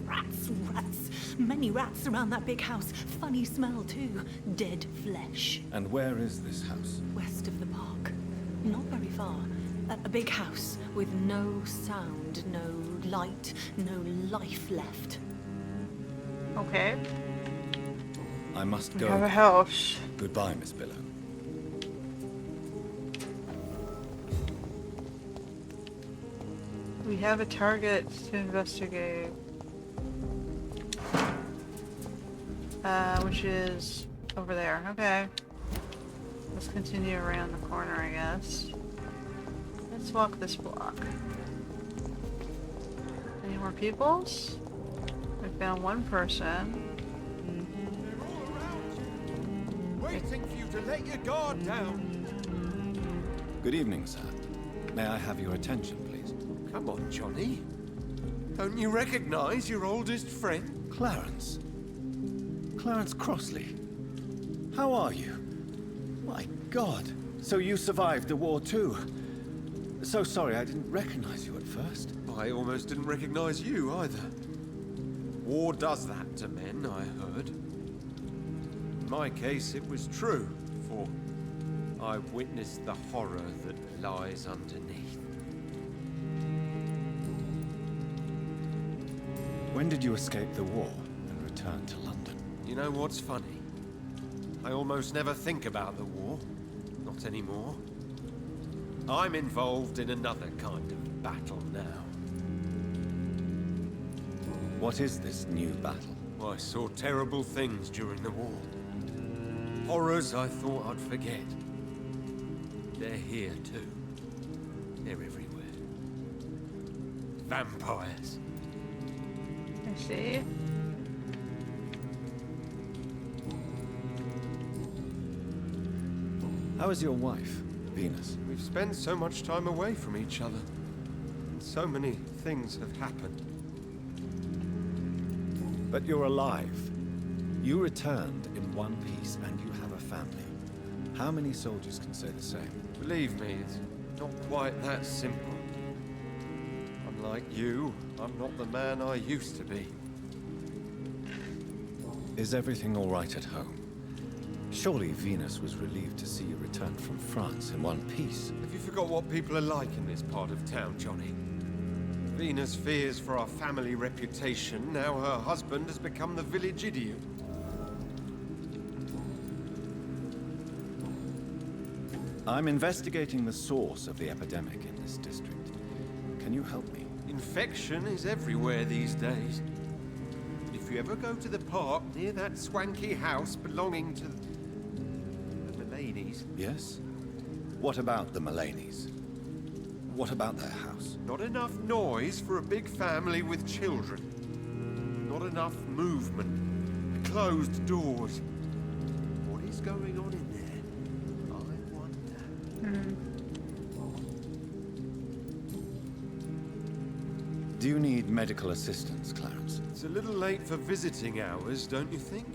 Rats, rats. Many rats around that big house. Funny smell, too. Dead flesh. And where is this house? West of the park. Not very far. A big house with no sound, no light, no life left. Okay. I must We go. have a house. Goodbye, Miss Billow. We have a target to investigate. Which is over there. Okay. Let's continue around the corner, I guess. Let's walk this block. Any more peoples? We found one person. Waiting for you to let your guard down. Good evening, sir. May I have your attention, please? Come on, Johnny. Don't you recognize your oldest friend? Clarence. Clarence Crossley. How are you? My God. So you survived the war too. So sorry I didn't recognize you at first. I almost didn't recognize you either. War does that to men, I heard. In my case, it was true, for I witnessed the horror that lies underneath. When did you escape the war and return to London? You know what's funny? I almost never think about the war. Not anymore. I'm involved in another kind of battle now. What is this new battle? I saw terrible things during the war. Horrors I thought I'd forget. They're here too. They're everywhere. Vampires. I see. How is your wife, Venus? We've spent so much time away from each other. And so many things have happened. But you're alive. You returned in one piece and you have a family. How many soldiers can say the same? Believe me, it's not quite that simple. Unlike you, I'm not the man I used to be. Is everything all right at home? Surely Venus was relieved to see you return from France in one piece. Have you forgot what people are like in this part of town, Johnny? Venus fears for our family reputation. Now her husband has become the village idiot. I'm investigating the source of the epidemic in this district. Can you help me? Infection is everywhere these days. If you ever go to the park near that swanky house belonging to the Mullaneys... Yes? What about the Mullaneys? What about their house? Not enough noise for a big family with children. Not enough movement. Closed doors. What is going on in there? I wonder. Do you need medical assistance, Clarence? It's a little late for visiting hours, don't you think?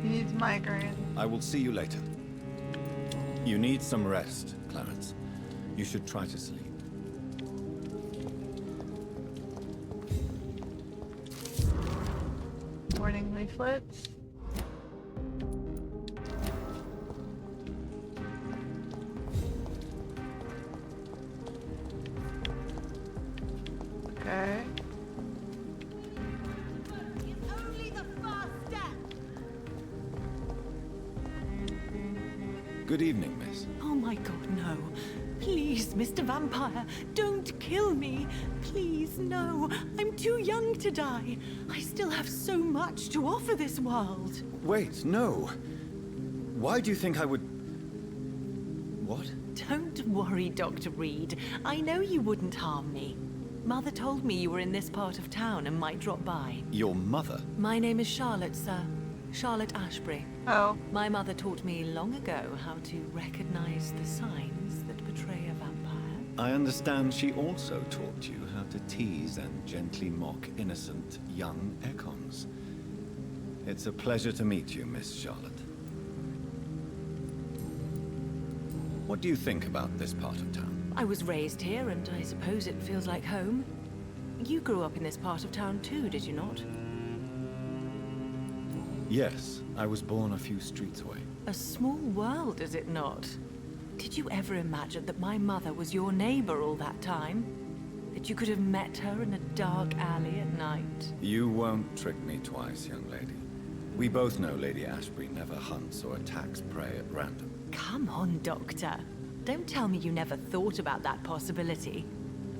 He needs migraine. I will see you later. You need some rest, Clarence. You should try to sleep. Warning leaflets. Okay. Only the first step. Good evening, miss. Oh my God, no. Please, Mr. Vampire, don't kill me. Please, no. I'm too young to die. I still have so much to offer this world. Wait, no. Why do you think I would... What? Don't worry, Dr. Reed. I know you wouldn't harm me. Mother told me you were in this part of town and might drop by. Your mother? My name is Charlotte, sir. Charlotte Ashbury. Oh. My mother taught me long ago how to recognize the signs that betray a vampire. I understand she also taught you how to tease and gently mock innocent young Ekons. It's a pleasure to meet you, Miss Charlotte. What do you think about this part of town? I was raised here, and I suppose it feels like home. you grew up in this part of town too, did you not? Yes, I was born a few streets away. A small world, is it not? Did you ever imagine that my mother was your neighbor all that time? That you could have met her in a dark alley at night? You won't trick me twice, young lady. We both know Lady Ashbury never hunts or attacks prey at random. Come on, Doctor. Don't tell me you never thought about that possibility.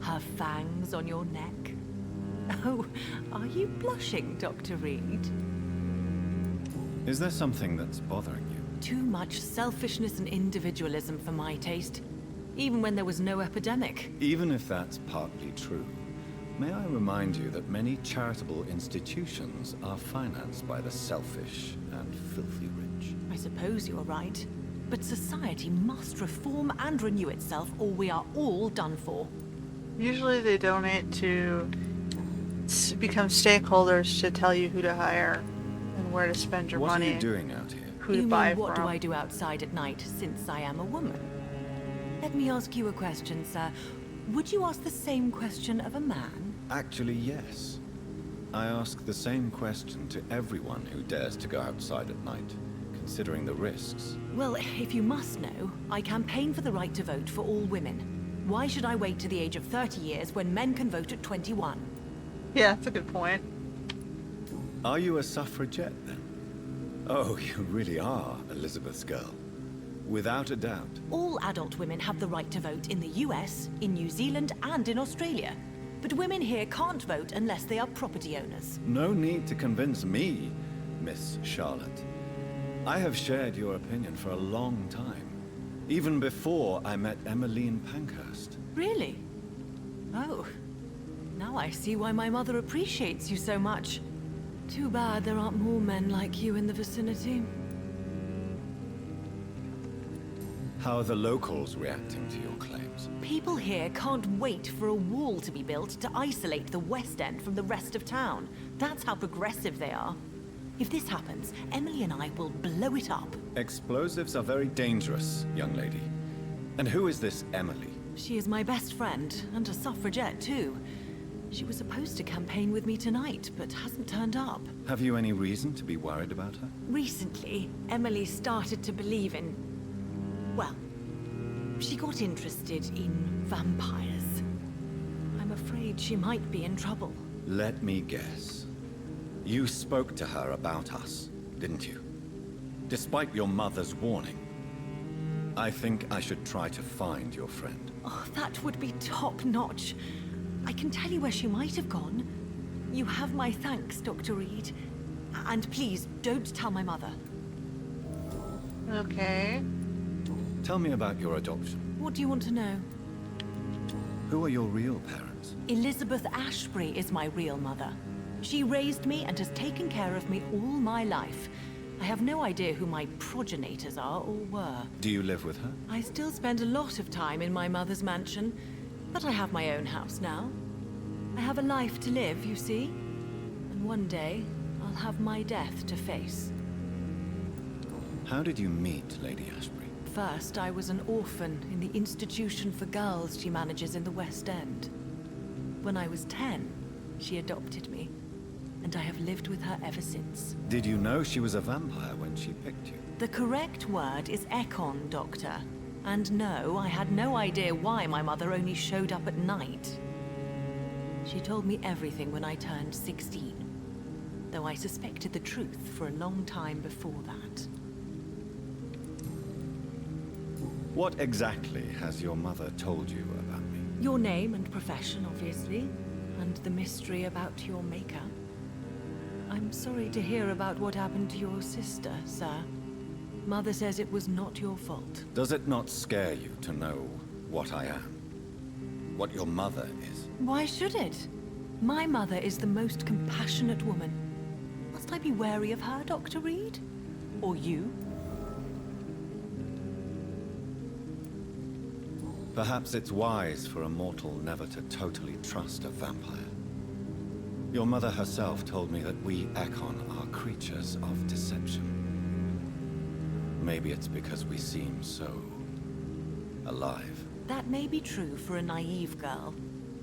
Her fangs on your neck. Oh, are you blushing, Dr. Reed? Is there something that's bothering you? Too much selfishness and individualism for my taste. Even when there was no epidemic. Even if that's partly true, may I remind you that many charitable institutions are financed by the selfish and filthy rich. I suppose you're right. But society must reform and renew itself, or we are all done for. Usually they donate to become stakeholders to tell you who to hire and where to spend your What money. are you doing out here? Who You to mean, buy what from. do I do outside at night, since I am a woman? Let me ask you a question, sir. Would you ask the same question of a man? Actually, yes. I ask the same question to everyone who dares to go outside at night, considering the risks. Well, if you must know, I campaign for the right to vote for all women. Why should I wait to the age of 30 years when men can vote at 21? Yeah, that's a good point. Are you a suffragette, then? Oh, you really are Elizabeth's girl. Without a doubt. All adult women have the right to vote in the US, in New Zealand, and in Australia. But women here can't vote unless they are property owners. No need to convince me, Miss Charlotte. I have shared your opinion for a long time. Even before I met Emmeline Pankhurst. Really? Oh. Now I see why my mother appreciates you so much. Too bad there aren't more men like you in the vicinity. How are the locals reacting to your claims? People here can't wait for a wall to be built to isolate the West End from the rest of town. That's how progressive they are. If this happens, Emily and I will blow it up. Explosives are very dangerous, young lady. And who is this Emily? She is my best friend, and a suffragette too. She was supposed to campaign with me tonight, but hasn't turned up. Have you any reason to be worried about her? Recently, Emily started to believe in... well, she got interested in vampires. I'm afraid she might be in trouble. Let me guess. You spoke to her about us, didn't you? Despite your mother's warning. I think I should try to find your friend. Oh, that would be top-notch. I can tell you where she might have gone. You have my thanks, Dr. Reed. And please, don't tell my mother. Okay. Tell me about your adoption. What do you want to know? Who are your real parents? Elizabeth Ashbury is my real mother. She raised me and has taken care of me all my life. I have no idea who my progenitors are or were. Do you live with her? I still spend a lot of time in my mother's mansion, but I have my own house now. I have a life to live, you see. And one day, I'll have my death to face. How did you meet Lady Ashbury? First, I was an orphan in the institution for girls she manages in the West End. When I was 10, she adopted me, and I have lived with her ever since. Did you know she was a vampire when she picked you? The correct word is Ekon, Doctor. And no, I had no idea why my mother only showed up at night. She told me everything when I turned 16, though I suspected the truth for a long time before that. What exactly has your mother told you about me? Your name and profession, obviously, and the mystery about your maker. I'm sorry to hear about what happened to your sister, sir. Mother says it was not your fault. Does it not scare you to know what I am? What your mother is? Why should it? My mother is the most compassionate woman. Must I be wary of her, Dr. Reed? Or you? Perhaps it's wise for a mortal never to totally trust a vampire. Your mother herself told me that we Ekon are creatures of deception. Maybe it's because we seem so... alive. That may be true for a naive girl.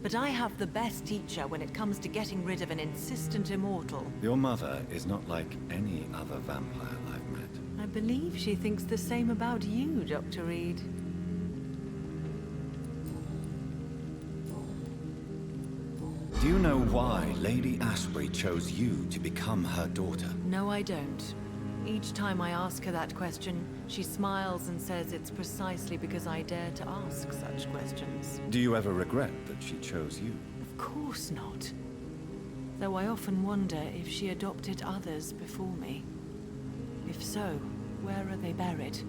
But I have the best teacher when it comes to getting rid of an insistent immortal. Your mother is not like any other vampire I've met. I believe she thinks the same about you, Dr. Reed. Do you know why Lady Ashbury chose you to become her daughter? No, I don't. Each time I ask her that question, she smiles and says it's precisely because I dare to ask such questions. Do you ever regret that she chose you? Of course not. Though I often wonder if she adopted others before me. If so, where are they buried?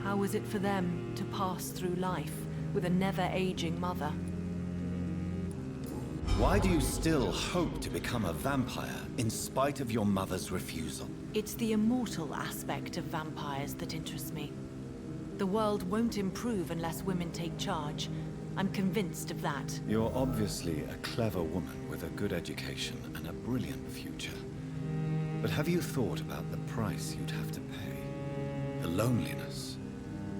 How was it for them to pass through life with a never-aging mother? Why do you still hope to become a vampire in spite of your mother's refusal? It's the immortal aspect of vampires that interests me. The world won't improve unless women take charge. I'm convinced of that. You're obviously a clever woman with a good education and a brilliant future. But have you thought about the price you'd have to pay? The loneliness,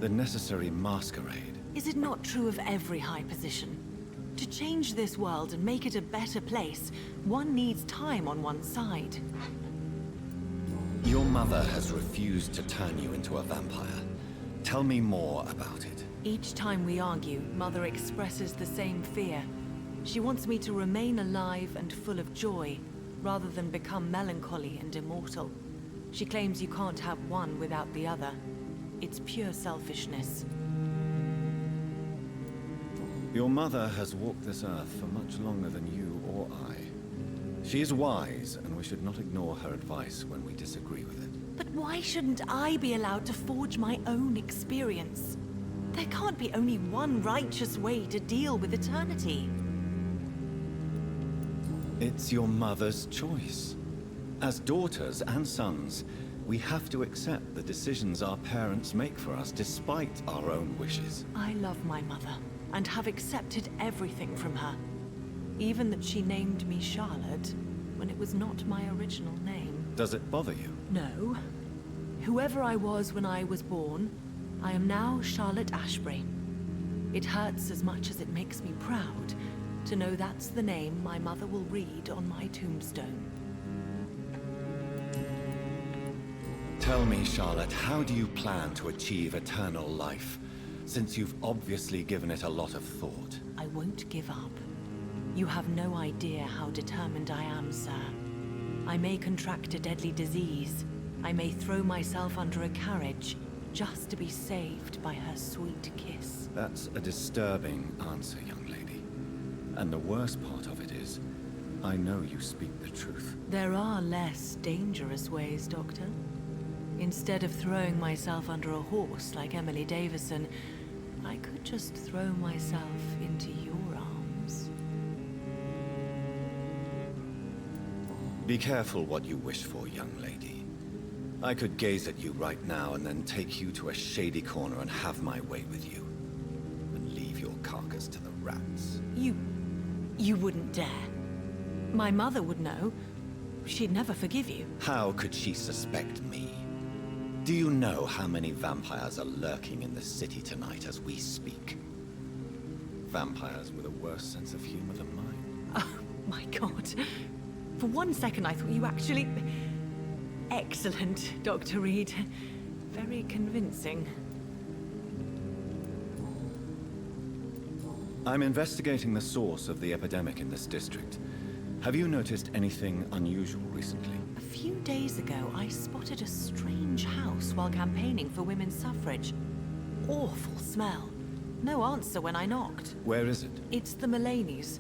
the necessary masquerade. Is it not true of every high position? To change this world and make it a better place, one needs time on one's side. Your mother has refused to turn you into a vampire. Tell me more about it. Each time we argue, Mother expresses the same fear. She wants me to remain alive and full of joy, rather than become melancholy and immortal. She claims you can't have one without the other. It's pure selfishness. Your mother has walked this earth for much longer than you or I. She is wise, and we should not ignore her advice when we disagree with it. But why shouldn't I be allowed to forge my own experience? There can't be only one righteous way to deal with eternity. It's your mother's choice. As daughters and sons, we have to accept the decisions our parents make for us despite our own wishes. I love my mother, and have accepted everything from her. Even that she named me Charlotte, when it was not my original name. Does it bother you? No. Whoever I was when I was born, I am now Charlotte Ashbury. It hurts as much as it makes me proud to know that's the name my mother will read on my tombstone. Tell me, Charlotte, how do you plan to achieve eternal life, since you've obviously given it a lot of thought? I won't give up. You have no idea how determined I am, sir. I may contract a deadly disease. I may throw myself under a carriage, just to be saved by her sweet kiss. That's a disturbing answer, young lady. And the worst part of it is, I know you speak the truth. There are less dangerous ways, Doctor. Instead of throwing myself under a horse like Emily Davison, I could just throw myself into your arms. Be careful what you wish for, young lady. I could gaze at you right now and then take you to a shady corner and have my way with you. And leave your carcass to the rats. You wouldn't dare. My mother would know. She'd never forgive you. How could she suspect me? Do you know how many vampires are lurking in the city tonight as we speak? Vampires with a worse sense of humor than mine. Oh, my God. For one second I thought you actually... Excellent, Dr. Reed. Very convincing. I'm investigating the source of the epidemic in this district. Have you noticed anything unusual recently? A few days ago, I spotted a strange house while campaigning for women's suffrage. Awful smell. No answer when I knocked. Where is it? It's the Mullaneys,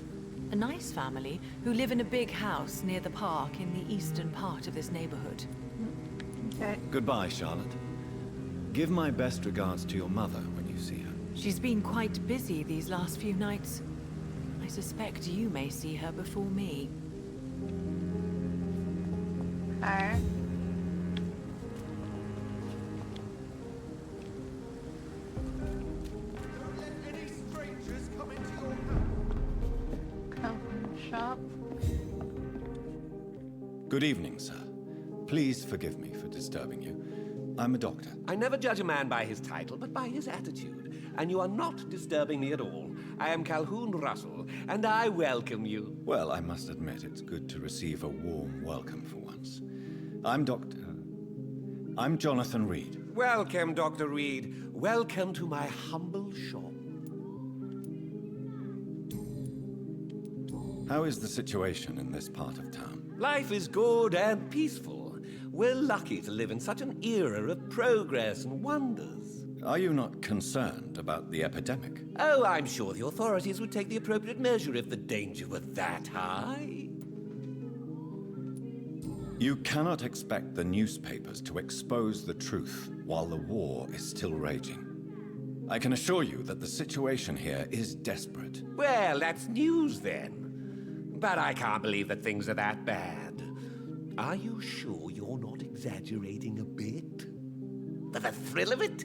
a nice family who live in a big house near the park in the eastern part of this neighborhood. Okay. Goodbye, Charlotte. Give my best regards to your mother when you see her. She's been quite busy these last few nights. I suspect you may see her before me. Alright. Any strangers come into your house? Come from the shop. Good evening, sir. Please forgive me for disturbing you. I'm a doctor. I never judge a man by his title, but by his attitude. And you are not disturbing me at all. I am Calhoun Russell, and I welcome you. Well, I must admit, it's good to receive a warm welcome for once. I'm Jonathan Reed. Welcome, Dr. Reed. Welcome to my humble shop. How is the situation in this part of town? Life is good and peaceful. We're lucky to live in such an era of progress and wonders. Are you not concerned about the epidemic? Oh, I'm sure the authorities would take the appropriate measure if the danger were that high. You cannot expect the newspapers to expose the truth while the war is still raging. I can assure you that the situation here is desperate. Well, that's news then. But I can't believe that things are that bad. Are you sure you're not exaggerating a bit? For the thrill of it?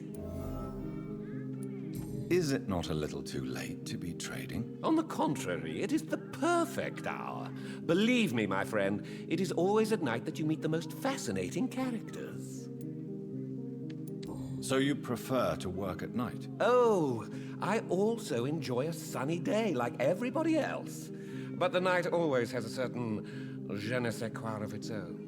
Is it not a little too late to be trading? On the contrary, it is the perfect hour. Believe me, my friend, it is always at night that you meet the most fascinating characters. So you prefer to work at night? Oh, I also enjoy a sunny day like everybody else. But the night always has a certain je ne sais quoi of its own.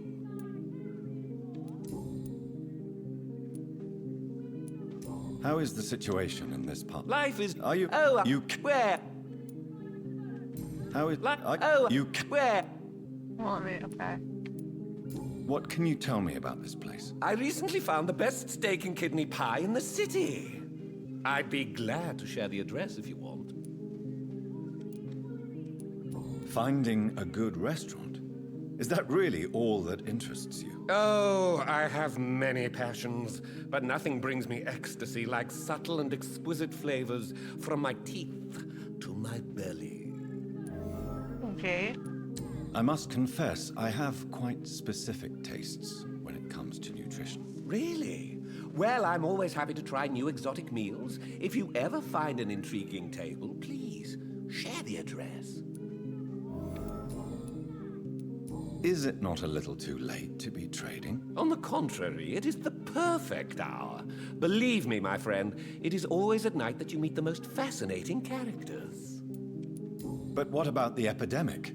How is the situation in this part? Life is... Are you... Oh, you... where? How is... you... Where? Well, okay. What can you tell me about this place? I recently found the best steak and kidney pie in the city. I'd be glad to share the address if you want. Finding a good restaurant? Is that really all that interests you? Oh, I have many passions, but nothing brings me ecstasy like subtle and exquisite flavors from my teeth to my belly. Okay. I must confess, I have quite specific tastes when it comes to nutrition. Really? Well, I'm always happy to try new exotic meals. If you ever find an intriguing table, please share the address. Is it not a little too late to be trading? On the contrary, it is the perfect hour. Believe me, my friend, it is always at night that you meet the most fascinating characters. But what about the epidemic?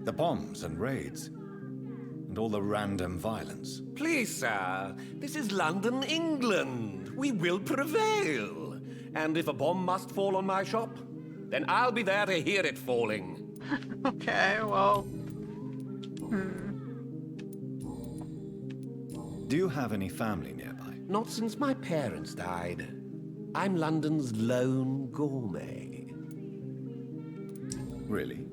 The bombs and raids? And all the random violence? Please, sir, this is London, England. We will prevail. And if a bomb must fall on my shop, then I'll be there to hear it falling. Okay, well... Do you have any family nearby? Not since my parents died. I'm London's lone gourmet. Really?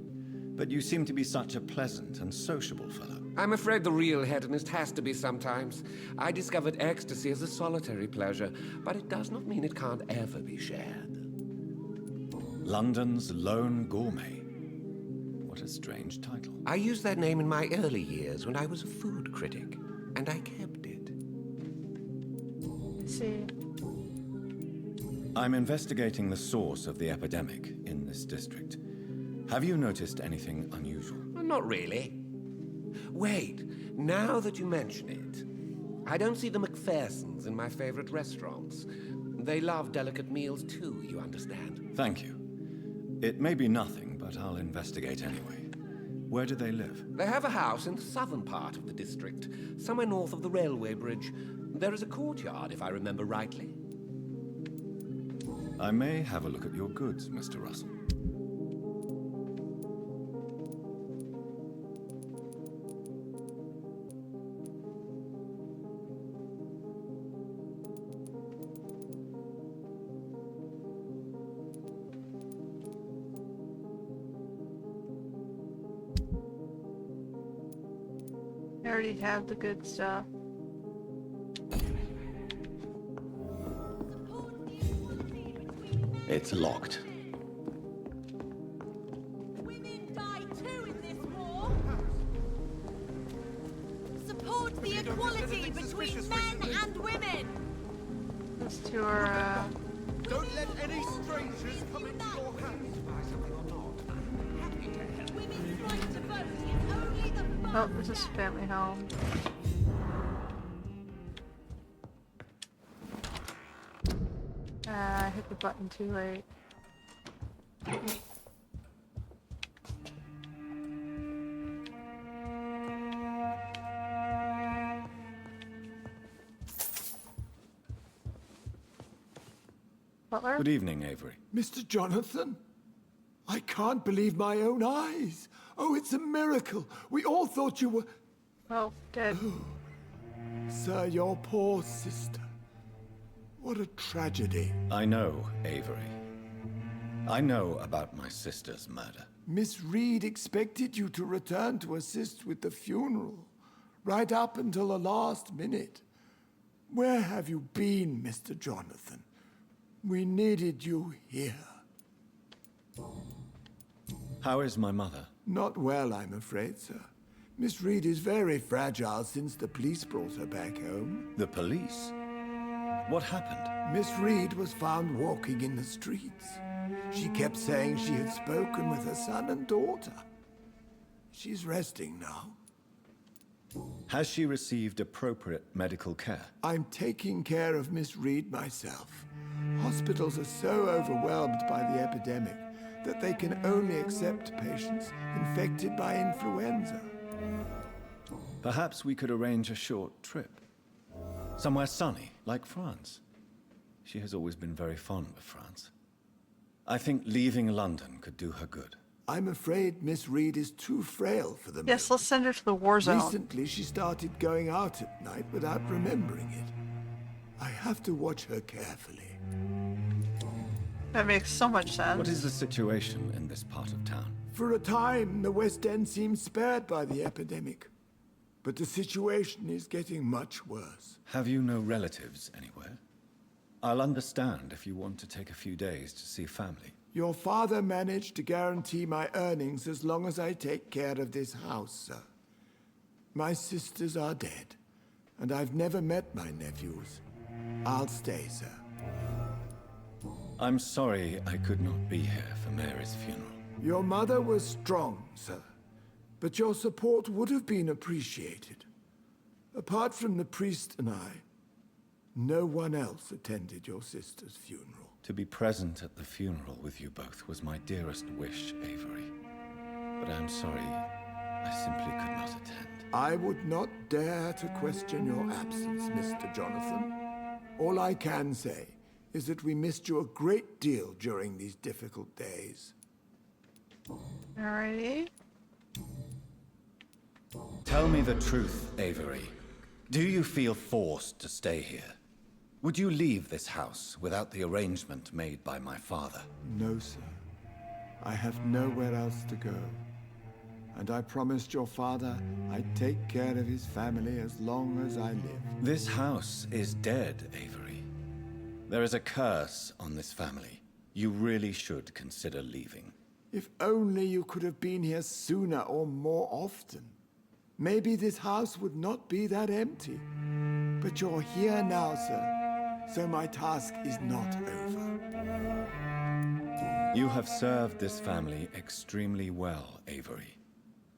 But you seem to be such a pleasant and sociable fellow. I'm afraid the real hedonist has to be sometimes. I discovered ecstasy as a solitary pleasure, but it does not mean it can't ever be shared. London's lone gourmet. What a strange title. I used that name in my early years when I was a food critic, and I kept it. Let's see. I'm investigating the source of the epidemic in this district. Have you noticed anything unusual? Not really. Wait, now that you mention it, I don't see the McPhersons in my favorite restaurants. They love delicate meals too, you understand. Thank you. It may be nothing, but I'll investigate anyway. Where do they live? They have a house in the southern part of the district, somewhere north of the railway bridge. There is a courtyard, if I remember rightly. I may have a look at your goods, Mr. Russell. I already have the good stuff. It's locked. Women die too in this war. Support the equality between men and women. These two are, Don't let any strangers come into your house. Women's right to vote is only the oh, this is family home. I hit the button too late. Butler? Good evening, Avery. Mr. Jonathan? I can't believe my own eyes. Oh, it's a miracle. We all thought you were... Oh, dead. Sir, your poor sister. What a tragedy. I know, Avery. I know about my sister's murder. Miss Reed expected you to return to assist with the funeral, right up until the last minute. Where have you been, Mr. Jonathan? We needed you here. How is my mother? Not well, I'm afraid, sir. Miss Reed is very fragile since the police brought her back home. The police? What happened? Miss Reed was found walking in the streets. She kept saying she had spoken with her son and daughter. She's resting now. Has she received appropriate medical care? I'm taking care of Miss Reed myself. Hospitals are so overwhelmed by the epidemic that they can only accept patients infected by influenza. Perhaps we could arrange a short trip. Somewhere sunny, like France. She has always been very fond of France. I think leaving London could do her good. I'm afraid Miss Reed is too frail for the Yes, moment. let's send her to the war zone. Recently, she started going out at night without remembering it. I have to watch her carefully. That makes so much sense. What is the situation in this part of town? For a time, the West End seemed spared by the epidemic. But the situation is getting much worse. Have you no relatives anywhere? I'll understand if you want to take a few days to see family. Your father managed to guarantee my earnings as long as I take care of this house, sir. My sisters are dead, and I've never met my nephews. I'll stay, sir. I'm sorry I could not be here for Mary's funeral. Your mother was strong, sir, but your support would have been appreciated. Apart from the priest and I, no one else attended your sister's funeral. To be present at the funeral with you both was my dearest wish, Avery. But I'm sorry, I simply could not attend. I would not dare to question your absence, Mr. Jonathan. All I can say is that we missed you a great deal during these difficult days. Alrighty. Tell me the truth, Avery. Do you feel forced to stay here? Would you leave this house without the arrangement made by my father? No, sir. I have nowhere else to go. And I promised your father I'd take care of his family as long as I live. This house is dead, Avery. There is a curse on this family. You really should consider leaving. If only you could have been here sooner or more often. Maybe this house would not be that empty. But you're here now, sir. So my task is not over. You have served this family extremely well, Avery.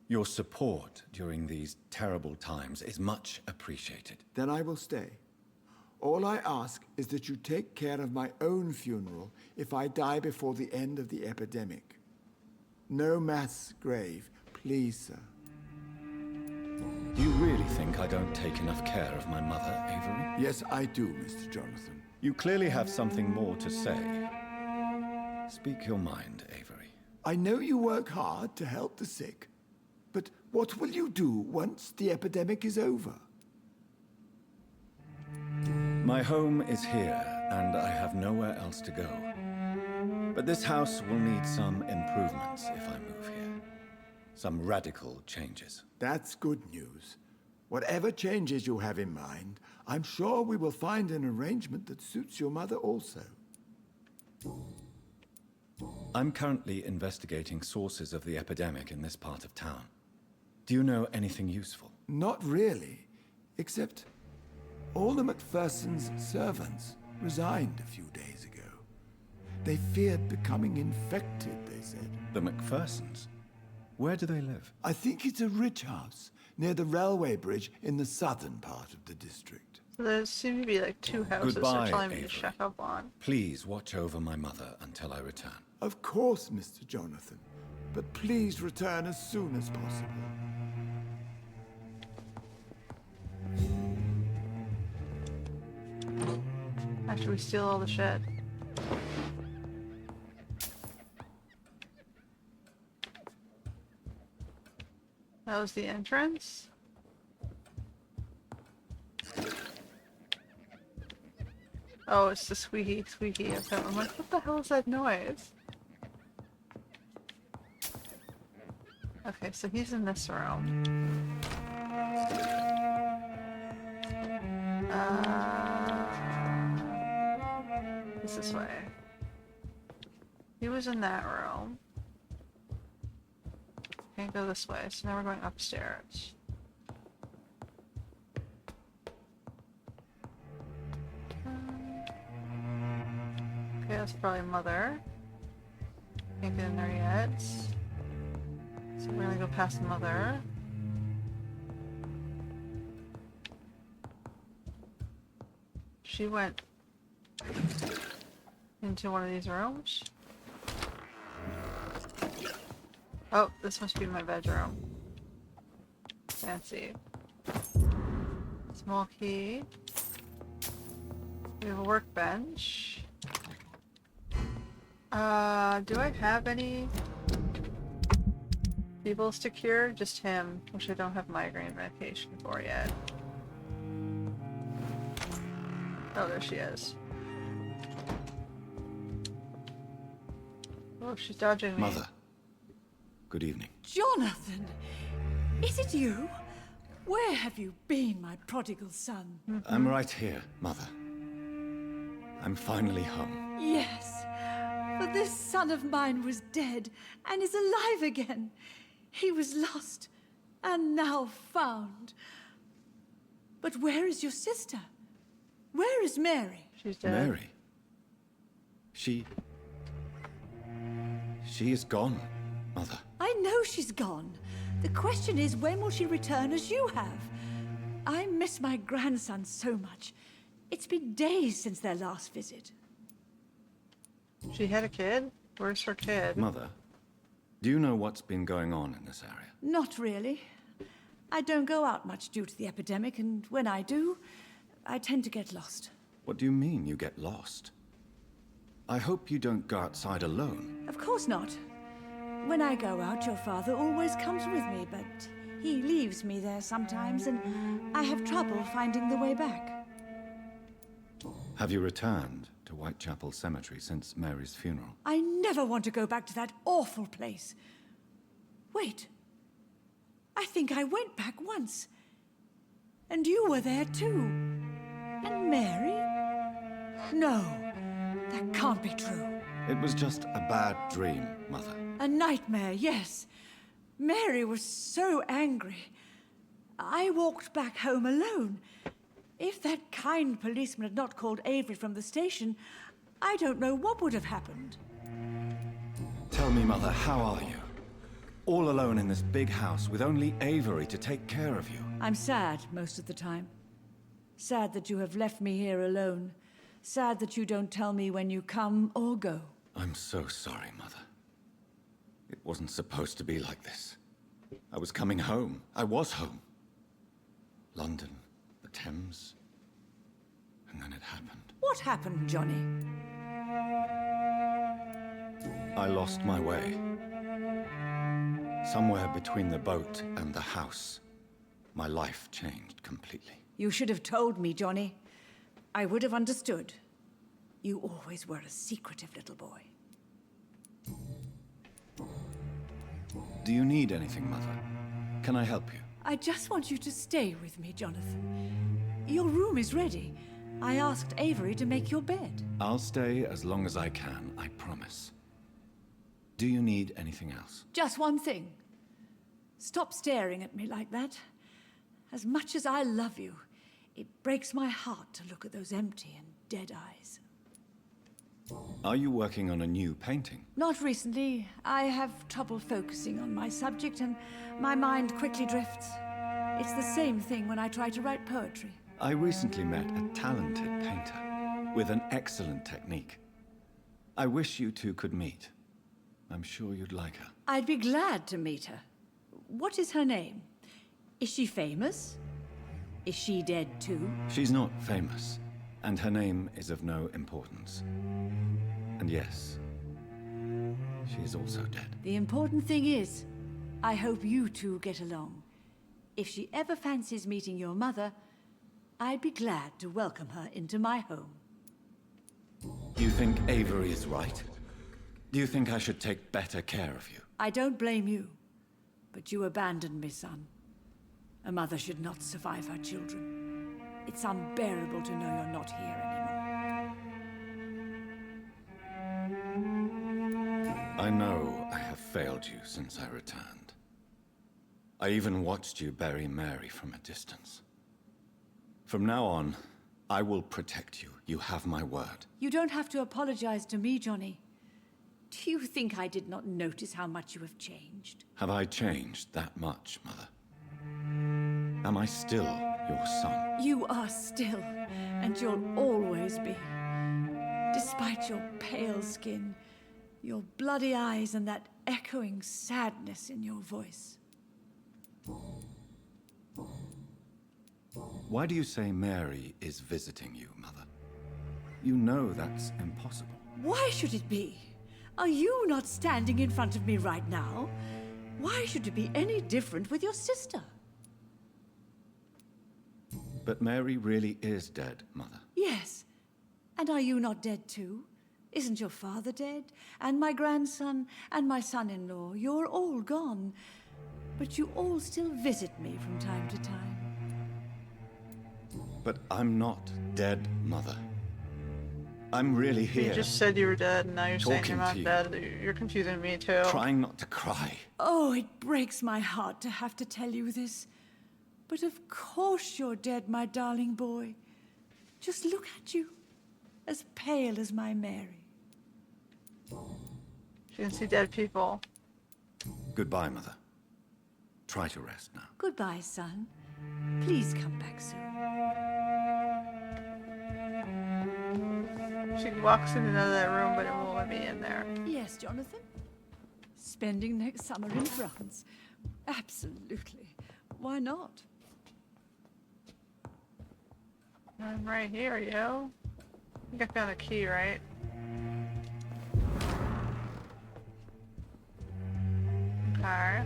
Your support during these terrible times is much appreciated. Then I will stay. All I ask is that you take care of my own funeral if I die before the end of the epidemic. No mass grave, please, sir. You really think I don't take enough care of my mother, Avery? Yes, I do, Mr. Jonathan. You clearly have something more to say. Speak your mind, Avery. I know you work hard to help the sick, but what will you do once the epidemic is over? My home is here, and I have nowhere else to go. But this house will need some improvements if I move here. Some radical changes. That's good news. Whatever changes you have in mind, I'm sure we will find an arrangement that suits your mother also. I'm currently investigating sources of the epidemic in this part of town. Do you know anything useful? Not really, except all the Macphersons' servants resigned a few days ago. They feared becoming infected, they said. The Macphersons? Where do they live? I think it's a rich house near the railway bridge in the southern part of the district. There seem to be like two houses Goodbye, they're telling me to Avery. check up on. Please watch over my mother until I return. Of course, Mr. Jonathan. But please return as soon as possible. After we steal all the shit. That was the entrance? Oh, it's the squeaky squeaky. Okay, I'm like, what the hell is that noise? Okay, so he's in this room. This way. He was in that room. Can't go this way, so now we're going upstairs. Okay, that's probably Mother. Can't get in there yet. So we're gonna go past Mother. She went into one of these rooms. Oh, this must be my bedroom. Fancy. Small key. We have a workbench. Do I have any feebles to cure? Just him, which I don't have migraine medication for yet. Oh, there she is. Oh, she's dodging me. Mother, good evening. Jonathan! Is it you? Where have you been, my prodigal son? I'm right here, Mother. I'm finally home. Yes, but this son of mine was dead and is alive again. He was lost and now found. But where is your sister? Where is Mary? She's dead. Mary? She is gone, Mother. I know she's gone. The question is, when will she return as you have? I miss my grandson so much. It's been days since their last visit. She had a kid? Where's her kid? Mother, do you know what's been going on in this area? Not really. I don't go out much due to the epidemic, and when I do, I tend to get lost. What do you mean you get lost? I hope you don't go outside alone. Of course not. When I go out, your father always comes with me, but he leaves me there sometimes, and I have trouble finding the way back. Have you returned to Whitechapel Cemetery since Mary's funeral? I never want to go back to that awful place. Wait. I think I went back once. And you were there too. And Mary? No, that can't be true. It was just a bad dream, Mother. A nightmare, yes. Mary was so angry. I walked back home alone. If that kind policeman had not called Avery from the station, I don't know what would have happened. Tell me, Mother, how are you? All alone in this big house with only Avery to take care of you. I'm sad most of the time. Sad that you have left me here alone. Sad that you don't tell me when you come or go. I'm so sorry, Mother. It wasn't supposed to be like this. I was coming home. I was home. London, the Thames, and then it happened. What happened, Johnny? I lost my way. Somewhere between the boat and the house, my life changed completely. You should have told me, Johnny. I would have understood. You always were a secretive little boy. Do you need anything, Mother? Can I help you? I just want you to stay with me, Jonathan. Your room is ready. I asked Avery to make your bed. I'll stay as long as I can, I promise. Do you need anything else? Just one thing. Stop staring at me like that. As much as I love you, it breaks my heart to look at those empty and dead eyes. Are you working on a new painting? Not recently. I have trouble focusing on my subject and my mind quickly drifts. It's the same thing when I try to write poetry. I recently met a talented painter with an excellent technique. I wish you two could meet. I'm sure you'd like her. I'd be glad to meet her. What is her name? Is she famous? Is she dead too? She's not famous, and her name is of no importance. And yes, she is also dead. The important thing is, I hope you two get along. If she ever fancies meeting your mother, I'd be glad to welcome her into my home. You think Avery is right? Do you think I should take better care of you? I don't blame you, but you abandoned me, son. A mother should not survive her children. It's unbearable to know you're not here anymore. I know I have failed you since I returned. I even watched you bury Mary from a distance. From now on, I will protect you. You have my word. You don't have to apologize to me, Johnny. Do you think I did not notice how much you have changed? Have I changed that much, Mother? Am I still your son? You are still, and you'll always be. Despite your pale skin, your bloody eyes, and that echoing sadness in your voice. Why do you say Mary is visiting you, Mother? You know that's impossible. Why should it be? Are you not standing in front of me right now? Why should it be any different with your sister? But Mary really is dead, Mother. Yes. And are you not dead too? Isn't your father dead? And my grandson? And my son-in-law? You're all gone. But you all still visit me from time to time. But I'm not dead, Mother. I'm really here. You just said you were dead, and now you're saying you're Talking not to you. dead. You're confusing me too. Trying not to cry. Oh, it breaks my heart to have to tell you this. But of course you're dead, my darling boy. Just look at you. As pale as my Mary. She can see dead people. Goodbye, Mother. Try to rest now. Goodbye, son. Please come back soon. She walks in another room, but it won't let me in there. Yes, Jonathan? Spending next summer in France. Absolutely. Why not? I'm right here, yo. I think I found a key, right? Okay.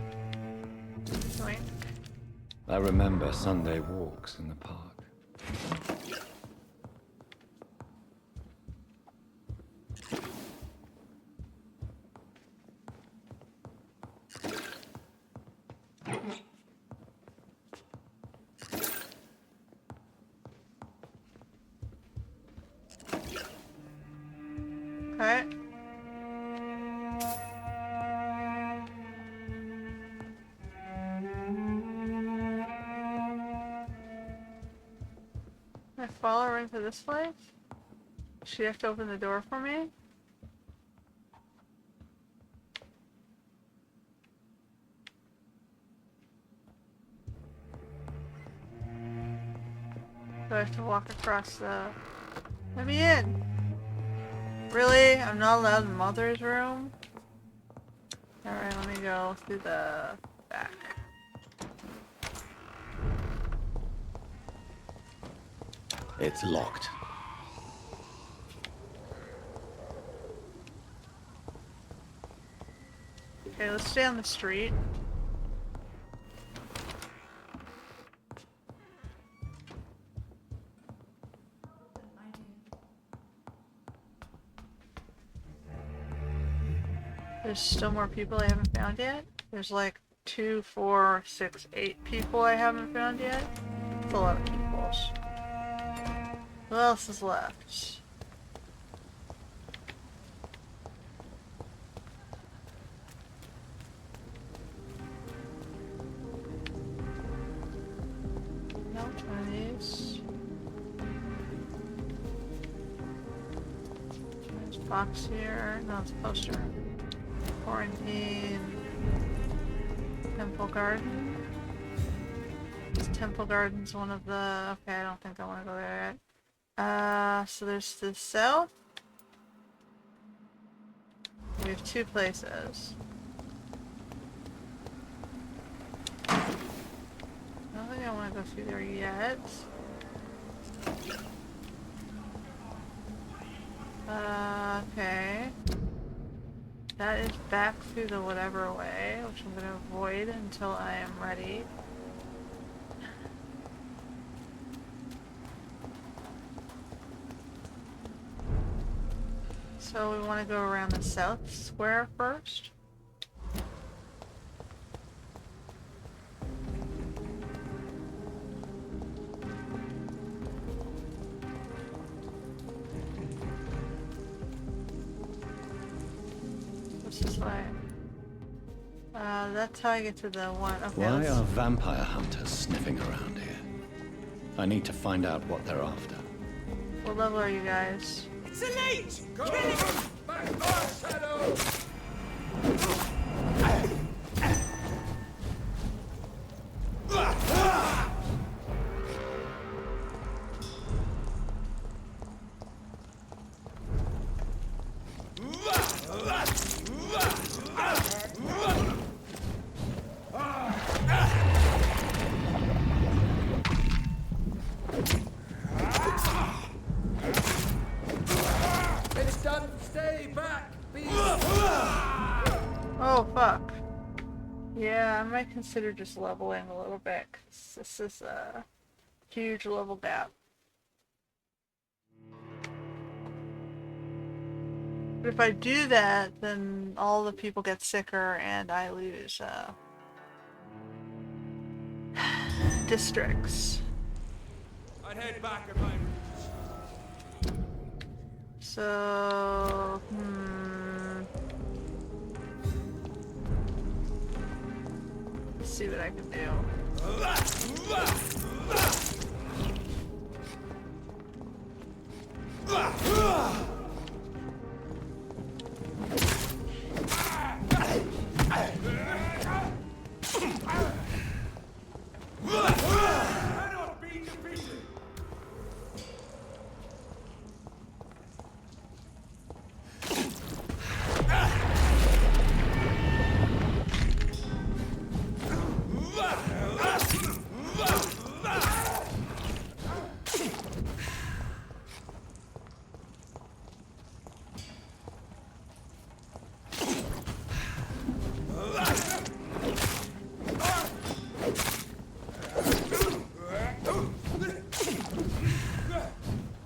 Wait. I remember Sunday walks in the park. Okay. Can I follow her into this place? Does she have to open the door for me? Do I have to walk across the... Let me in! Really? I'm not allowed in Mother's room? Alright, let me go through the back. It's locked. Okay, let's stay on the street. There's still more people I haven't found yet. There's like 2, 4, 6, 8 people I haven't found yet. That's a lot of peoples. What else is left? No, one of these. There's a box here. No, it's a poster. Quarantine. Temple Garden. Is Temple Gardens one of the... Okay, I don't think I want to go there yet. So there's the south. We have 2 places. I don't think I want to go through there yet. Okay. That is back through the whatever way, which I'm going to avoid until I am ready. So we want to go around the south square first. What's this way? That's how I get to the one. Okay, Why are vampire hunters sniffing around here? I need to find out what they're after. What level are you guys? It's an 8! Go on! Back off, Shadow! It's done. Stay back, beast. Oh, fuck. Yeah, I might consider just leveling a little bit, 'cause this is a huge level gap. But if I do that, then all the people get sicker and I lose, districts. I'd head back at my So, let's see what I can do. cannot be defeated.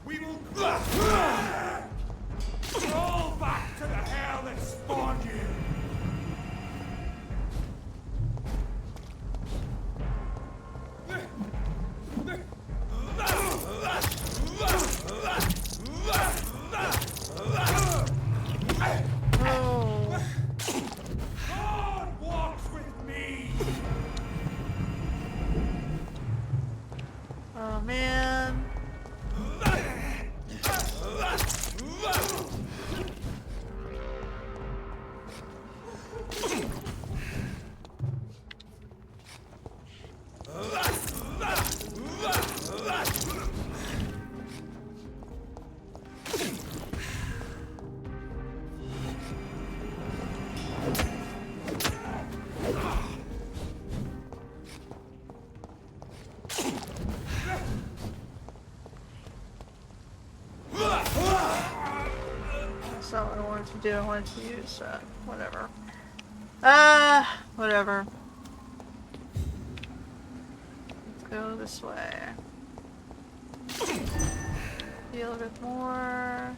We will roll back to the hell that spawned you. Oh, God walks with me. oh man. That's not what I wanted to do. I wanted to use, whatever. Whatever. Let's go this way. Heal a bit more.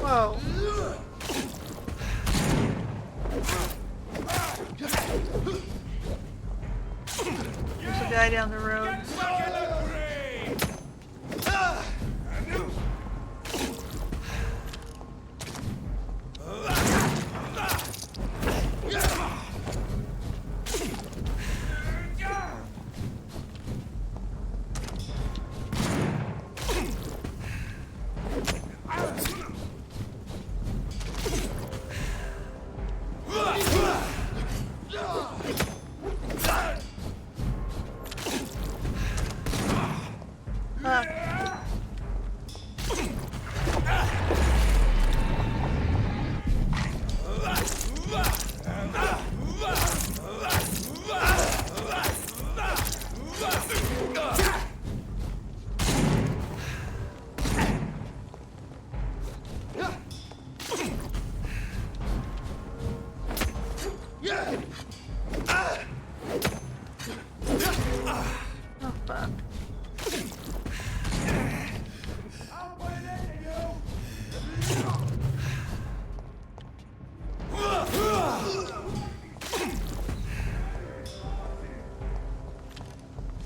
Whoa. There's a guy down the road.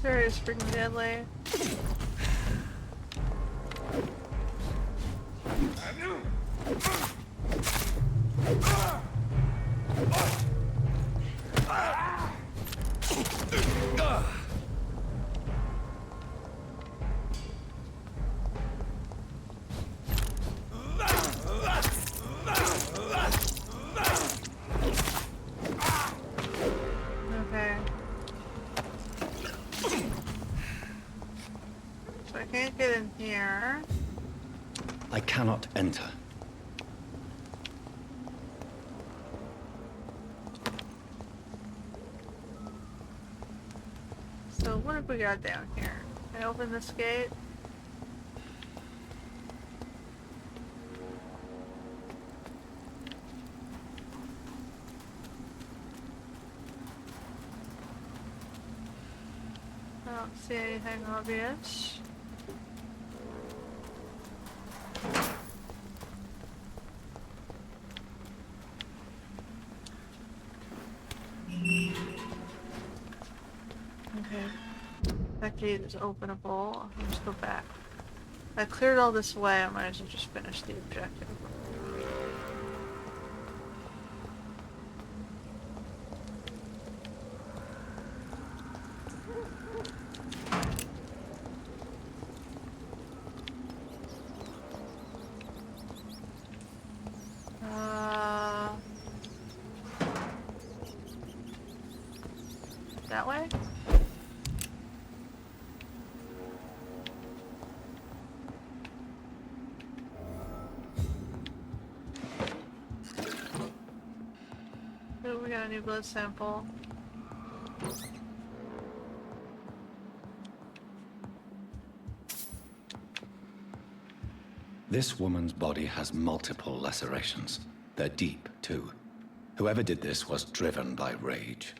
area is freaking deadly. Okay. So I can't get in here. I cannot enter. So what have we got down here? Can I open this gate? I don't see anything obvious. Okay. That gate is openable. Let's go back. I cleared all this away. I might as well just finish the objective. That way? Oh, we got a new blood sample. This woman's body has multiple lacerations. They're deep, too. Whoever did this was driven by rage.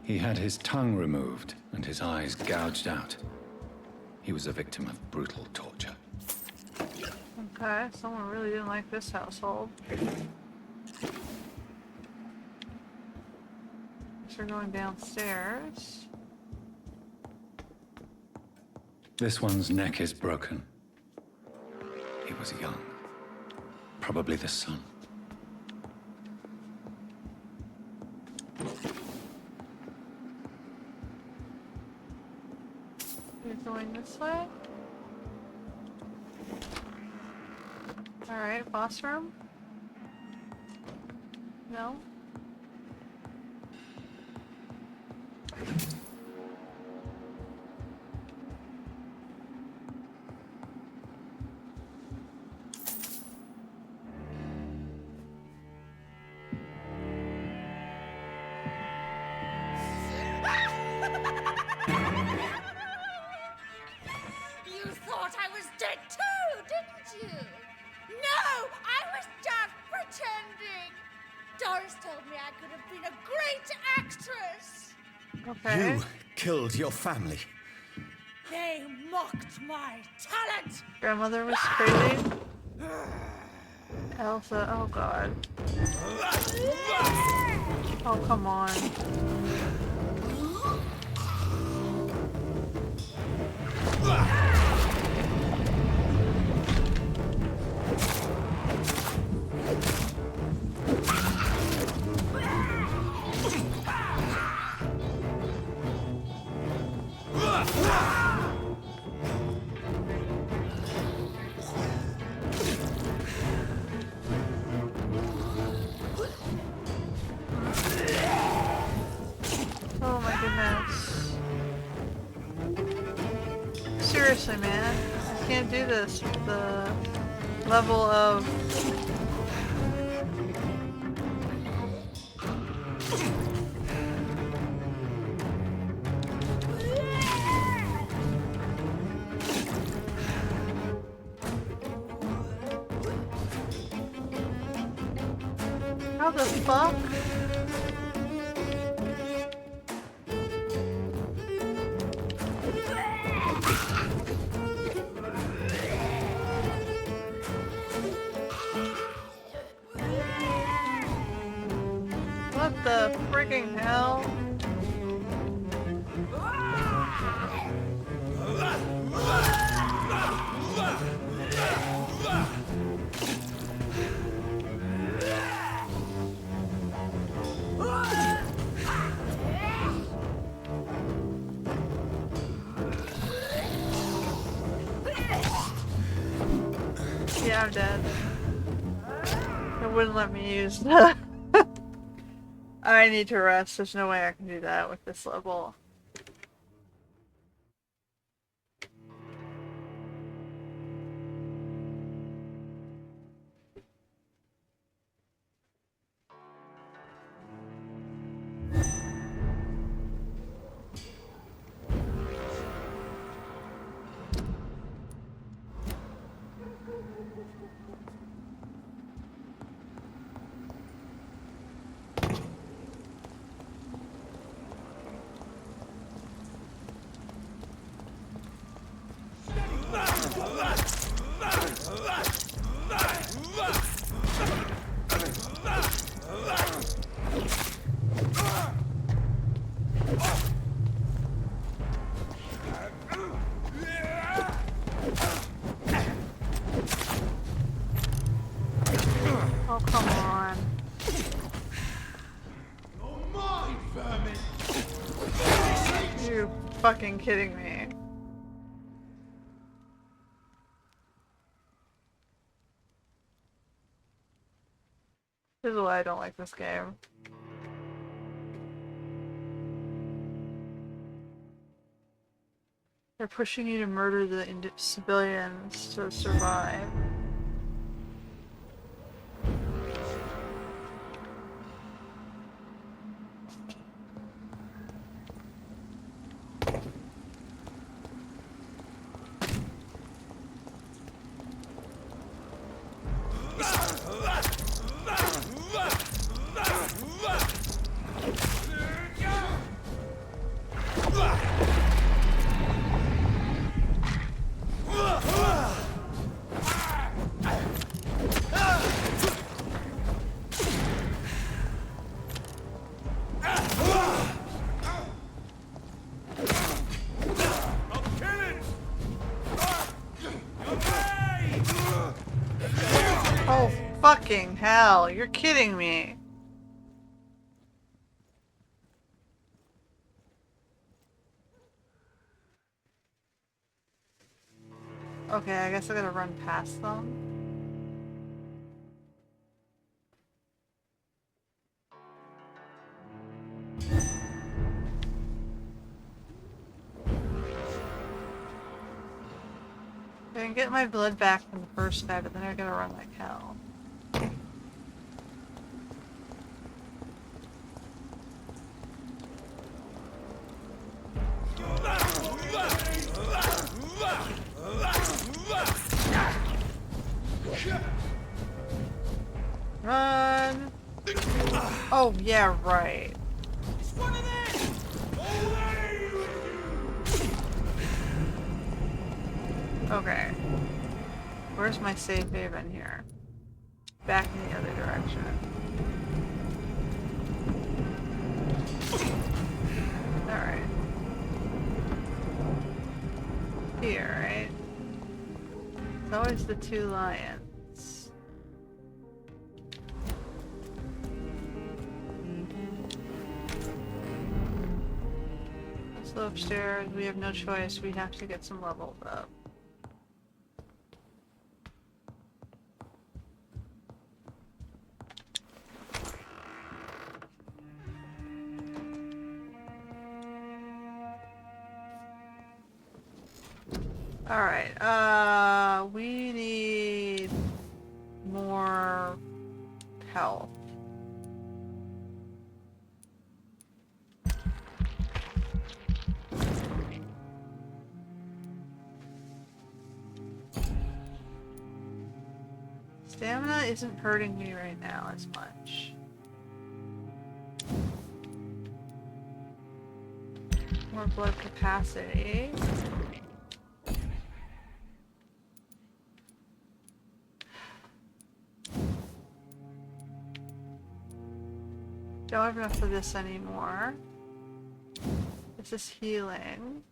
He had his tongue removed and his eyes gouged out. He was a victim of brutal torture. Okay, someone really didn't like this household. So we're going downstairs. This one's neck is broken. He was young. Probably the son. You're going this way? Alright, boss room? No? You thought I was dead too, didn't you? No, I was just pretending. Doris told me I could have been a great actress. Okay. You killed your family. They mocked my talent. Grandmother was crazy. Elsa, oh god. Oh, come on. Oh my goodness. Seriously, man. I can't do this with the level of How the fuck? What the frigging hell? Yeah, I'm dead. It wouldn't let me use that. I need to rest. There's no way I can do that with this level. Oh, come on. You fucking kidding me? This is why I don't like this game. They're pushing you to murder the civilians to survive. Oh, fucking hell. You're kidding me. Okay, I guess I gotta run past them. I can get my blood back from the first guy, but then I gotta run like hell. Run! Oh, yeah, right. Okay. Where's my safe haven here? Back in the other direction. Alright. Here, right? It's always the two lions. Let's go upstairs. We have no choice. We have to get some levels up. Alright, we need more health. Stamina isn't hurting me right now as much. More blood capacity. Don't have enough for this anymore. This is healing.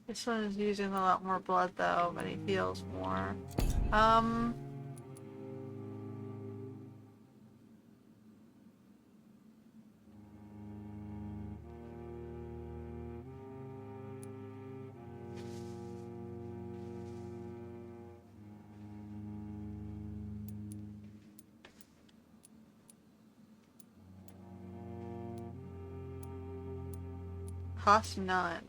This one is using a lot more blood though, but he heals more. Cost none.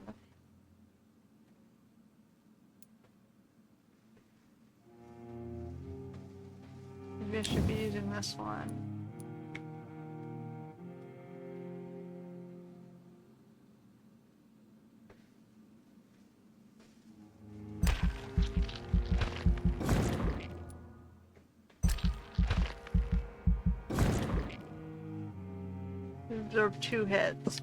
Maybe I should be using this one. Absorb 2 hits.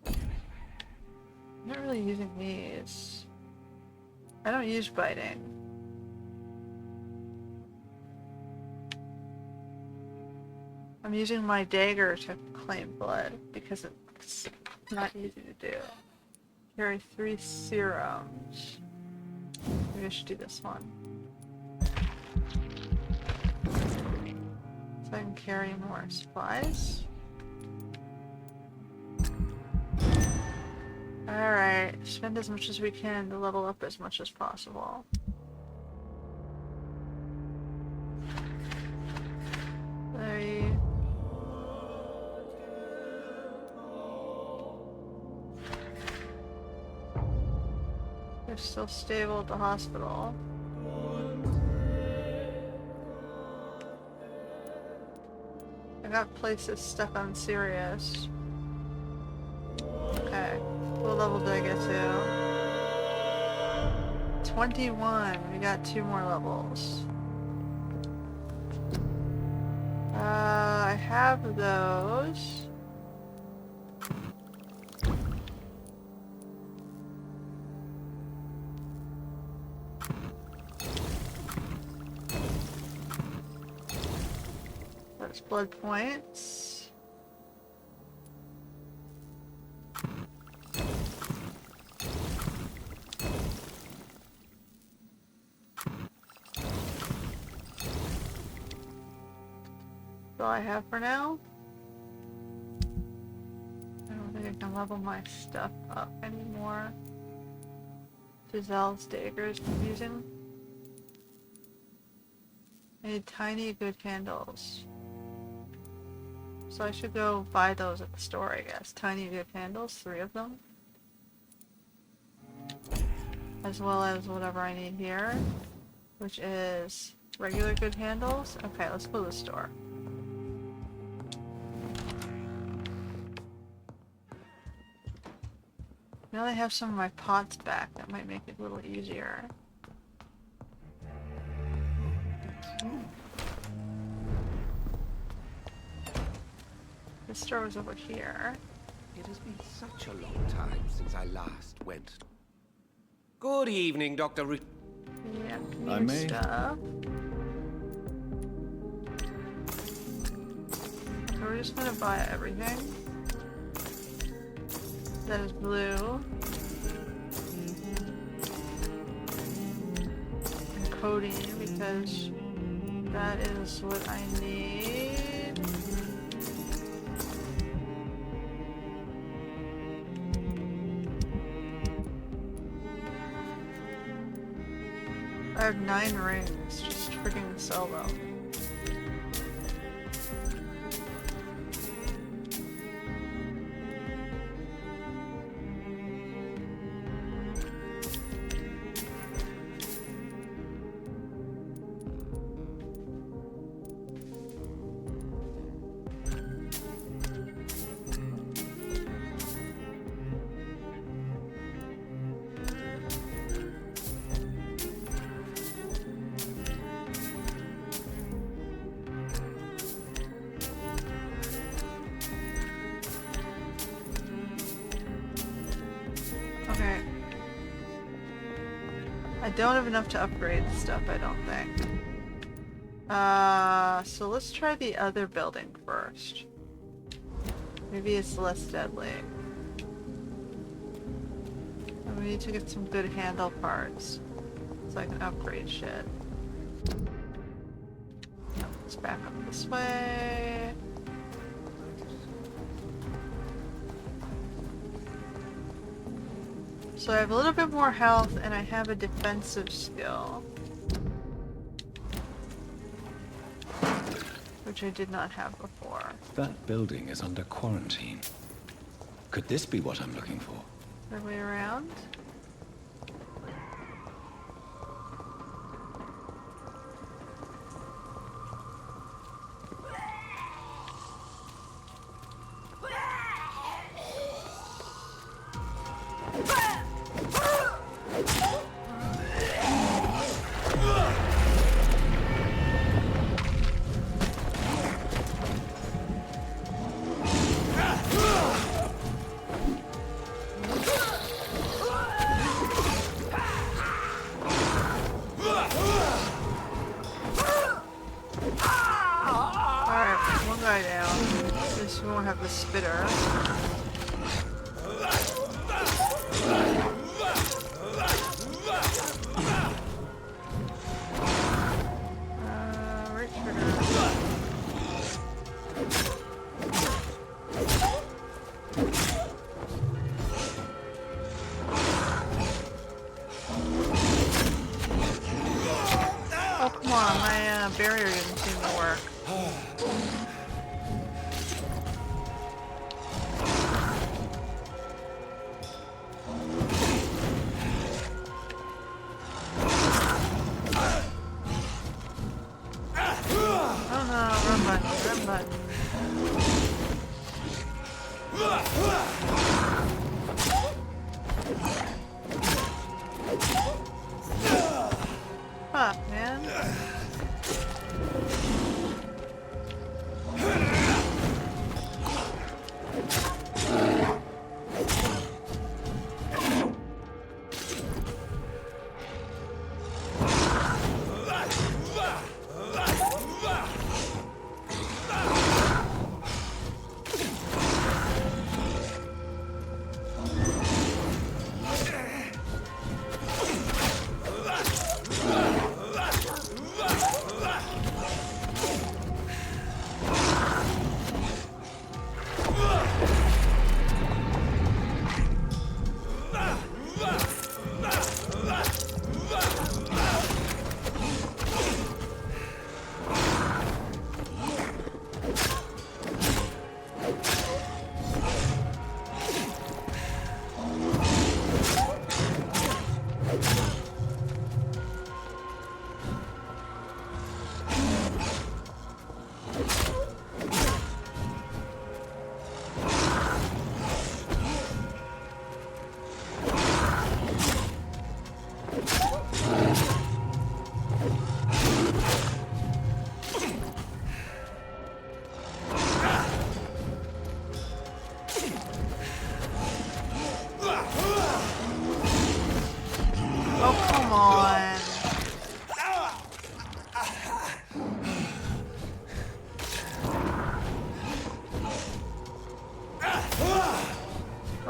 I'm not really using these. I don't use biting. I'm using my dagger to claim blood because it's not easy to do. Carry 3 serums. Maybe I should do this one. So I can carry more supplies. Alright, spend as much as we can to level up as much as possible. They're still stable at the hospital. I got places stuck on Sirius. Okay. What level did I get to? 21. We got 2 more levels. I have those. That's blood points. That's all I have for now. I don't think I can level my stuff up anymore. Giselle's daggers I'm using. I need tiny good handles. So I should go buy those at the store, I guess. Tiny good handles, 3 of them. As well as whatever I need here, which is regular good handles. Okay, let's go to the store. Now they have some of my pots back, that might make it a little easier. The store was over here. It has been such a long time since I last went. Good evening, Dr. Yeah, I new may. stuff. So we're just gonna buy everything that is blue. And codeine, because that is what I need. I have 9 rings, just freaking sell them. Okay. I don't have enough to upgrade stuff, I don't think. So let's try the other building first. Maybe it's less deadly. And we need to get some good handle parts so I can upgrade shit. Let's back up this way. So I have a little bit more health and I have a defensive skill. Which I did not have before. That building is under quarantine. Could this be what I'm looking for? Other way around. Have the spitter. Right trigger. Oh, come on, my barrier didn't seem to work.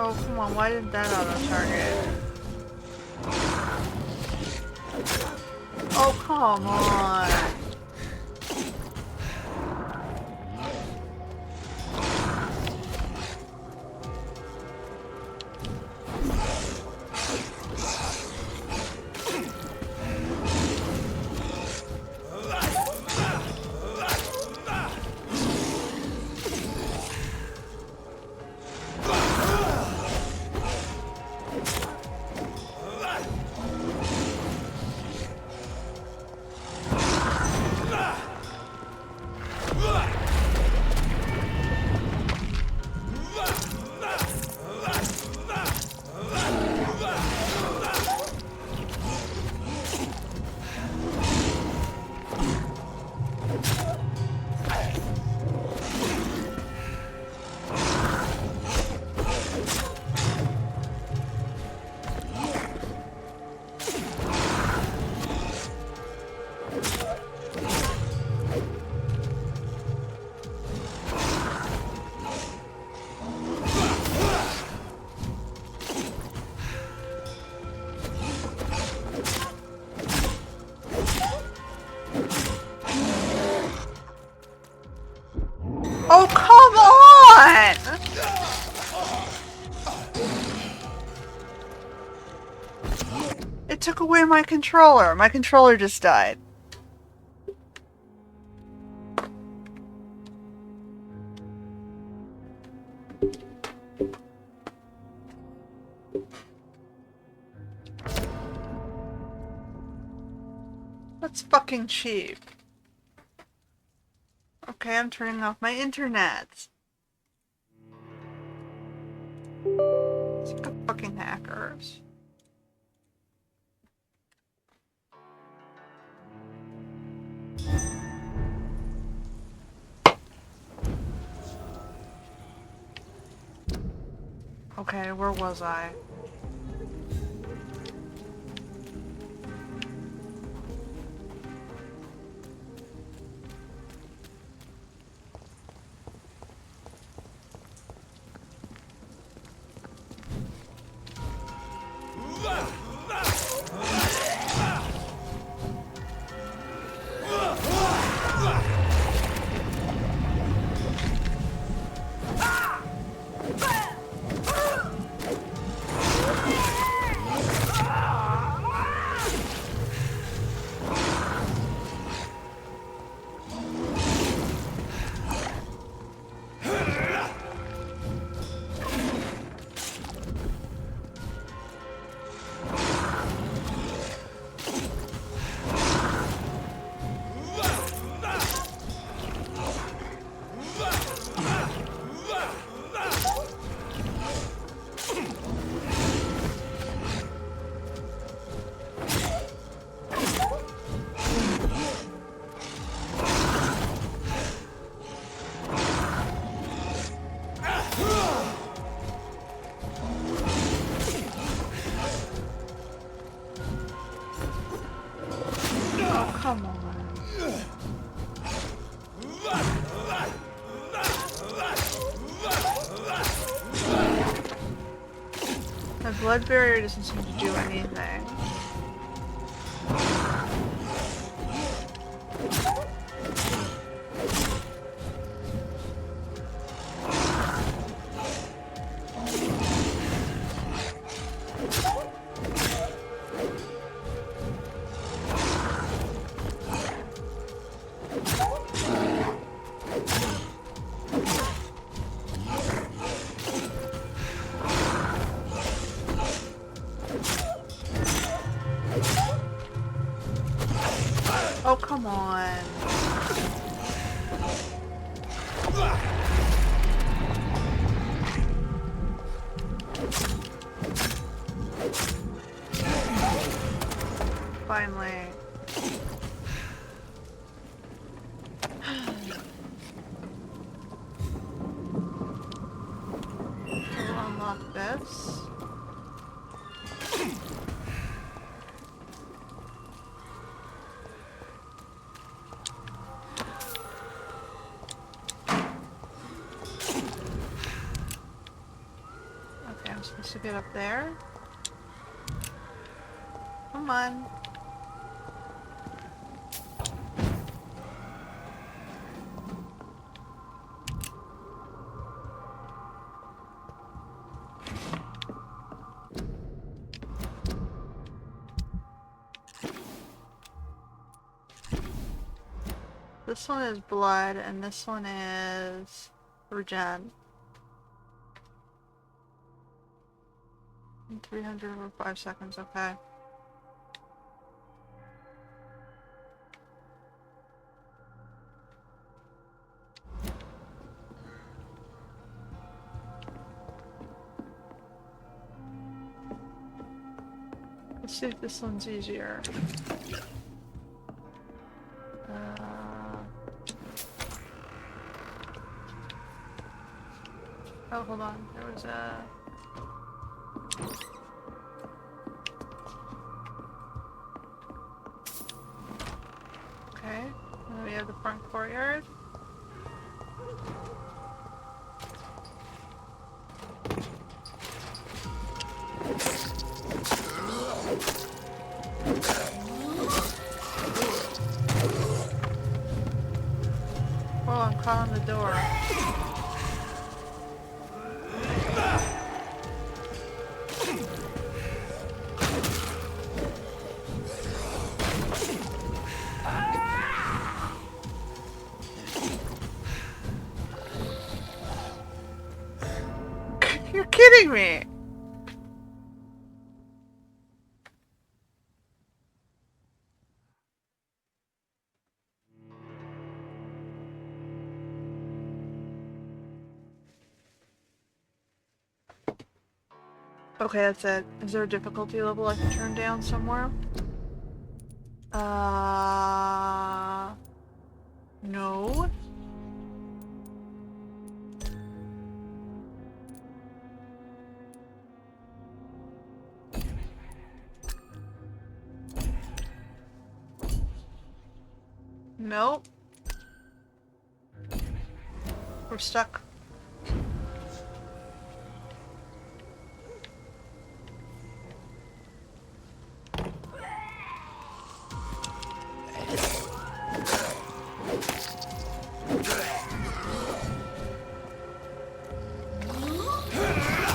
Oh, come on, why didn't that auto-target? Oh, come on! It took away my controller. My controller just died. That's fucking cheap. Okay, I'm turning off my internet. Sick of fucking hackers. Okay, where was I? Come on. The blood barrier doesn't seem to do anything. Oh, come on. Finally. We'll unlock this. Okay, I'm supposed to get up there. Come on. This one is blood, and this one is regen. 300 over 5 seconds, okay. Let's see if this one's easier. Oh, hold on. There was a... Okay. And then we have the front courtyard. Oh, I'm caught on the door. kidding me? Okay, that's it. Is there a difficulty level I can turn down somewhere? No. Nope. We're stuck.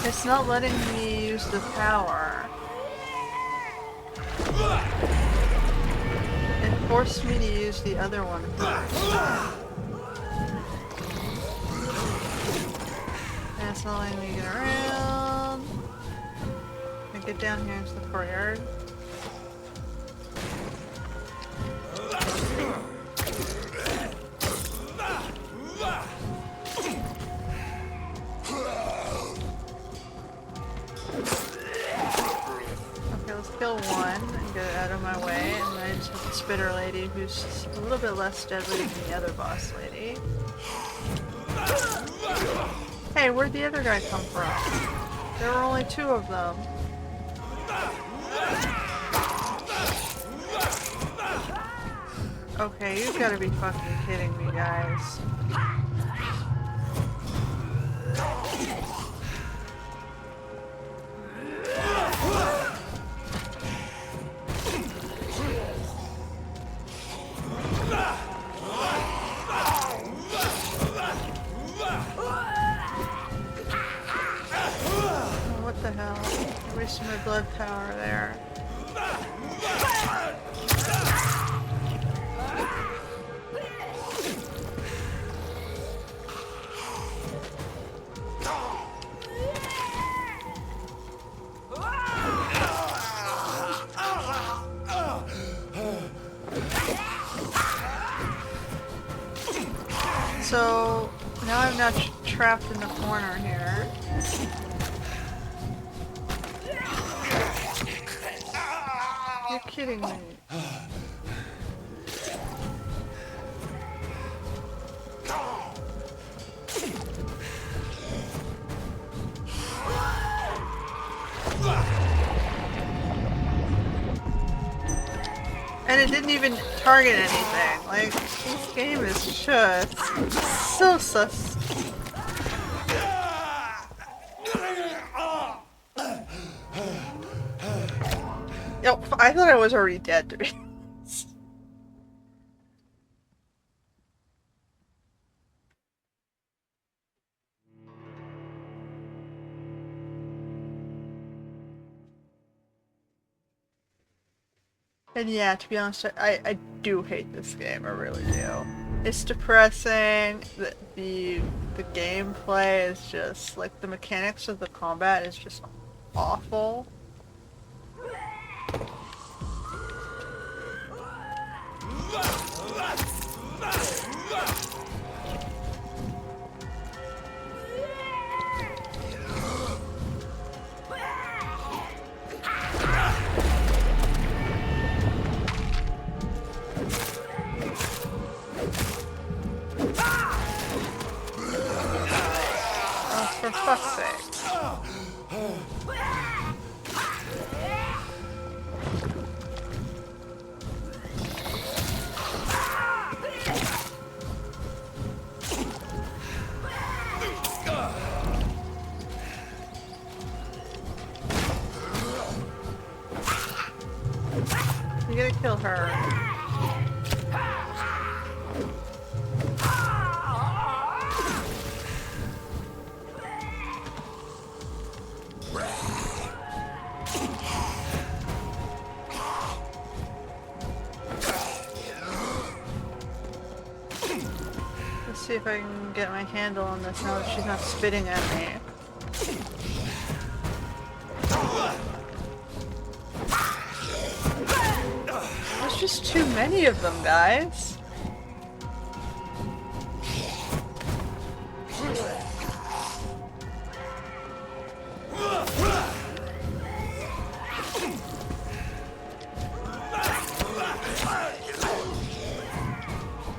It's not letting me use the power. It forced me to use the other one first. And it's not letting me get around. I get down here into the courtyard. Kill one and get it out of my way, and then I just have the spitter lady who's a little bit less deadly than the other boss lady. Hey, where'd the other guy come from? There were only 2 of them. Okay, you've gotta be fucking kidding me, guys. What the hell? I wasted my blood power there. So now I'm not trapped in the corner here. You're kidding me. And it didn't even target anything. Like, this game is just so sus. Yo, I thought I was already dead, to be honest. And yeah, to be honest, I do hate this game, I really do. It's depressing, the gameplay is just, like, the mechanics of the combat is just awful. Oh, for fuck's sake. You gotta kill her. Let's see if I can get my handle on this now that she's not spitting at me. just too many of them, guys.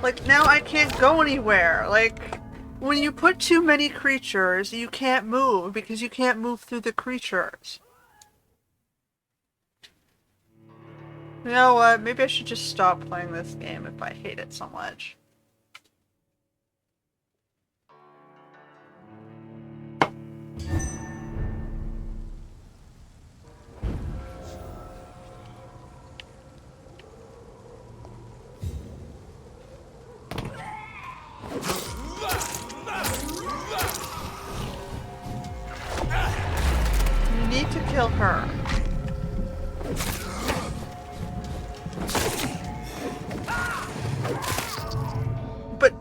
Like, now I can't go anywhere. Like, when you put too many creatures, you can't move because you can't move through the creatures. You know what? Maybe I should just stop playing this game if I hate it so much. You need to kill her. But...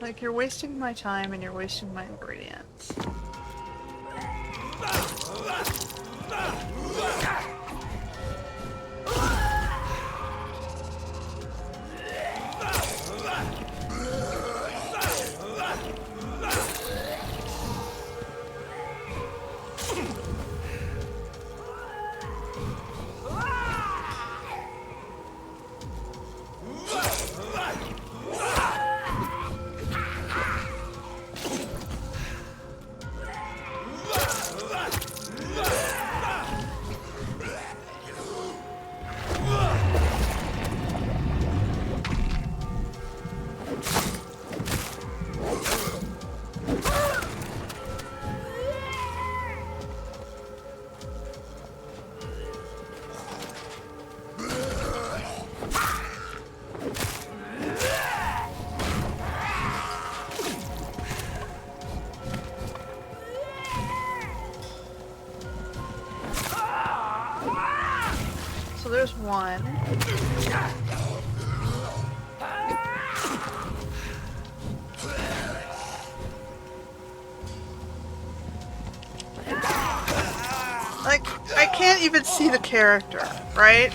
like, you're wasting my time and you're wasting my ingredients. So there's one. Like, I can't even see the character, right?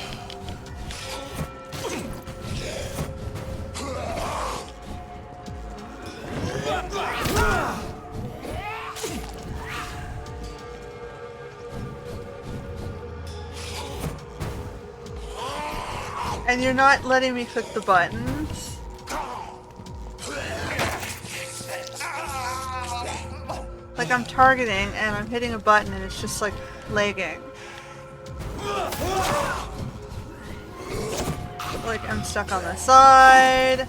And you're not letting me click the buttons. Like, I'm targeting and I'm hitting a button and it's just like lagging. Like, I'm stuck on the side.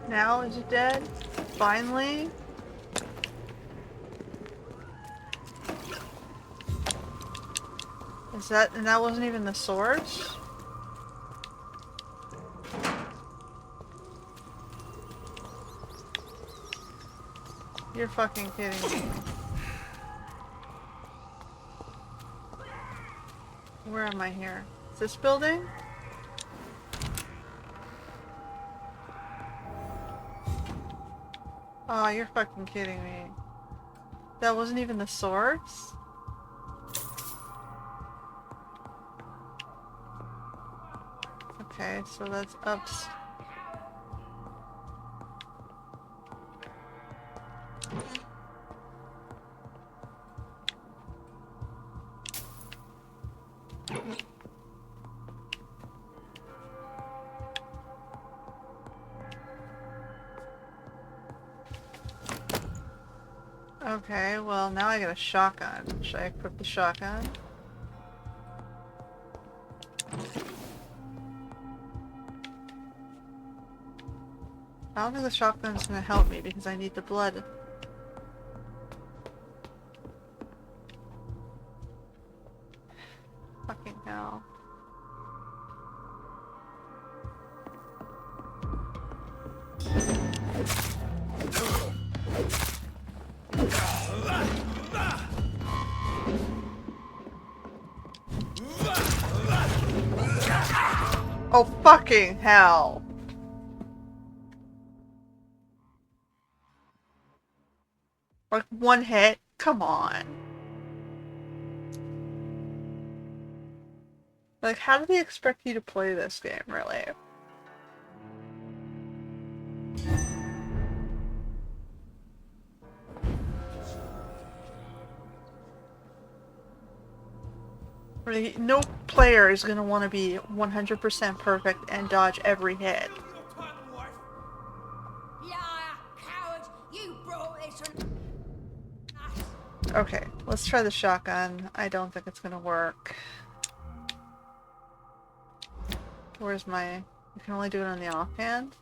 Now is it dead? Finally? Is that, and that wasn't even the source? You're fucking kidding me. Where am I here? Is this building? Oh, you're fucking kidding me. That wasn't even the source? Okay, so that's up. Okay, well now I got a shotgun. Should I equip the shotgun? I don't think the shotgun's gonna help me because I need the blood. Fucking hell. Oh fucking hell. Like one hit? Come on. Like, how do they expect you to play this game, really? Really, no player is gonna want to be 100% perfect and dodge every hit. Okay, let's try the shotgun. I don't think it's gonna work. Where's my... You can only do it on the offhand?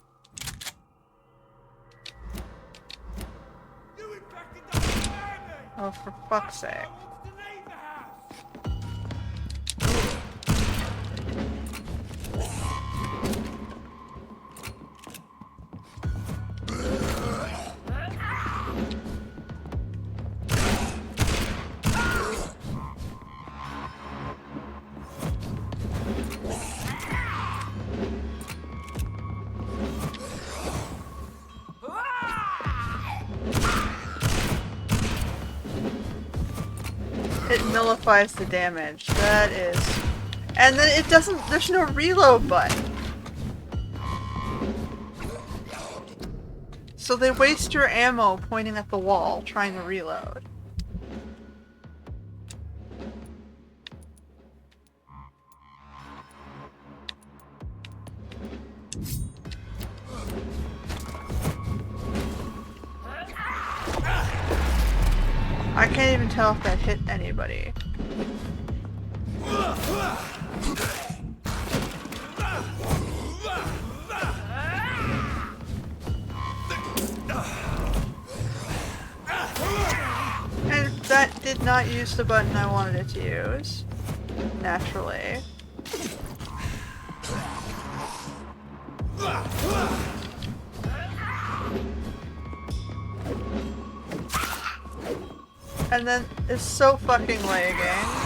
Oh, for fuck's sake. It nullifies the damage. That is... And then it doesn't... There's no reload button. So they waste your ammo pointing at the wall, trying to reload. I can't even tell if that hit anybody. And that did not use the button I wanted it to use. Naturally. And then it's so fucking lagging.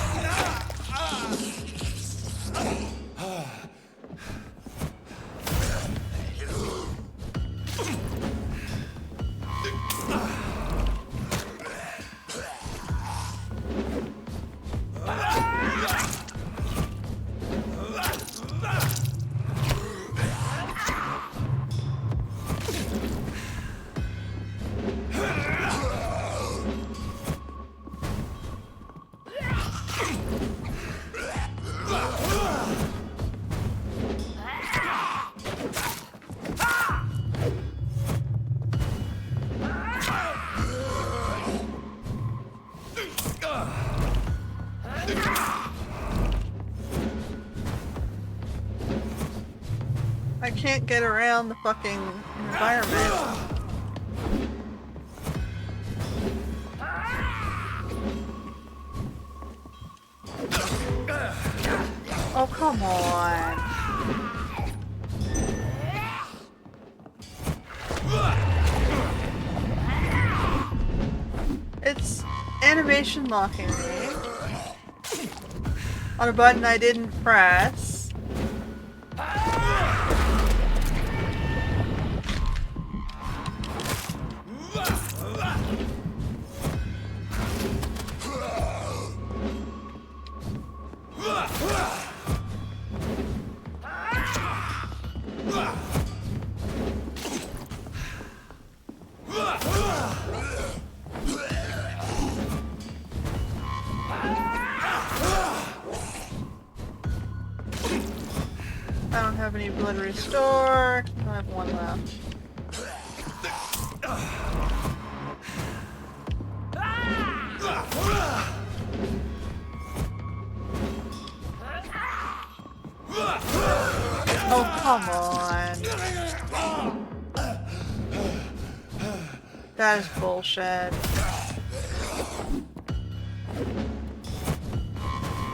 I can't get around the fucking environment. Oh, come on. It's animation locking me on a button I didn't press. I don't have any blood restore. I have one left. Oh, come on. That is bullshit.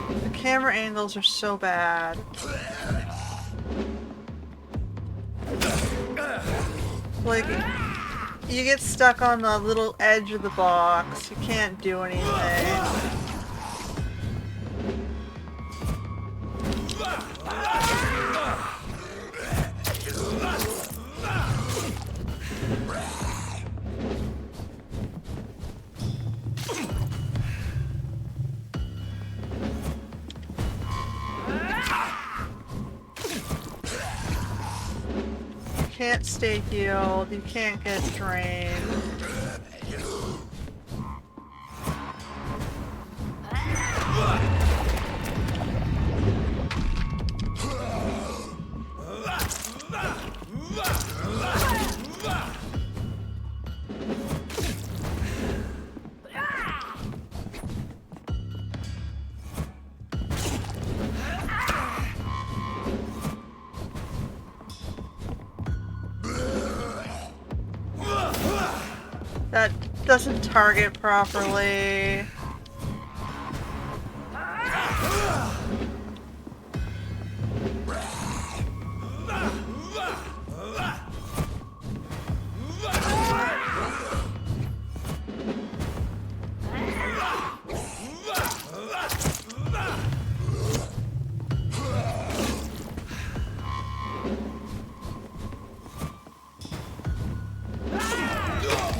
The camera angles are so bad. Like, you get stuck on the little edge of the box. You can't do anything. You can't stay healed. You can't get drained. That doesn't target properly.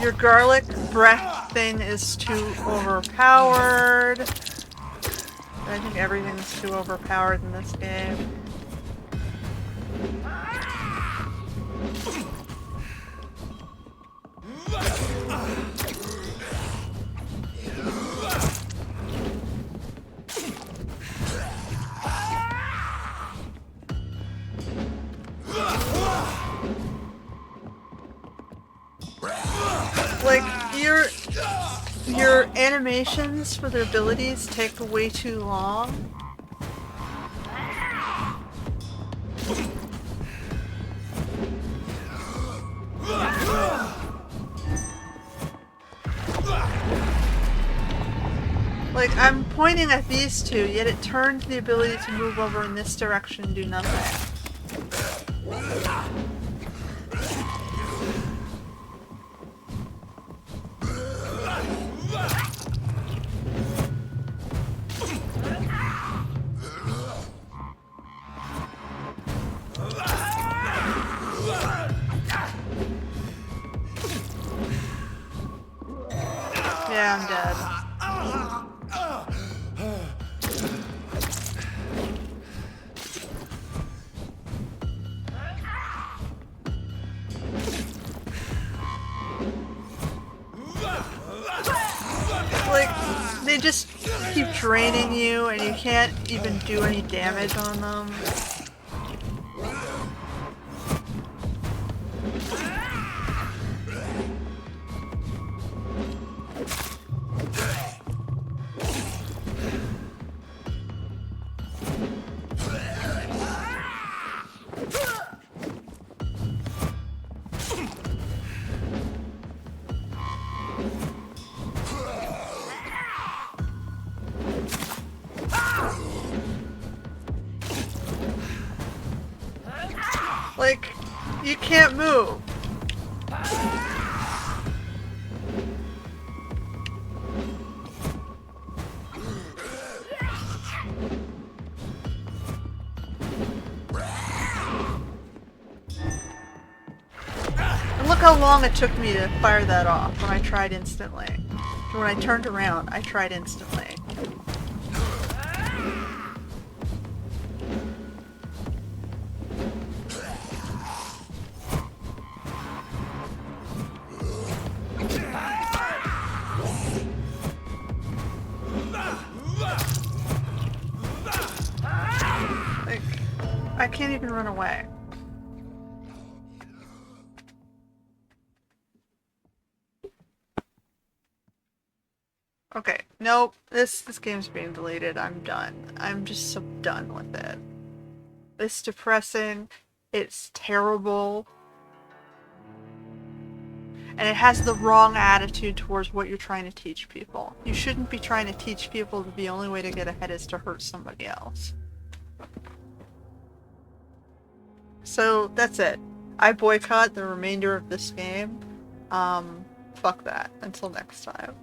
Your garlic breath thing is too overpowered. I think everything's too overpowered in this game. Like, your animations for their abilities take way too long. Like, I'm pointing at these two, yet it turned the ability to move over in this direction and do nothing. Yeah, I'm dead. Like, they just keep draining you and you can't even do any damage on them. Like, you can't move. And look how long it took me to fire that off when I tried instantly. So when I turned around, I tried instantly. I can't even run away. Okay, nope. This game's being deleted. I'm done. I'm just so done with it. It's depressing. It's terrible. And it has the wrong attitude towards what you're trying to teach people. You shouldn't be trying to teach people that the only way to get ahead is to hurt somebody else. So that's it. I boycott the remainder of this game. Fuck that. Until next time.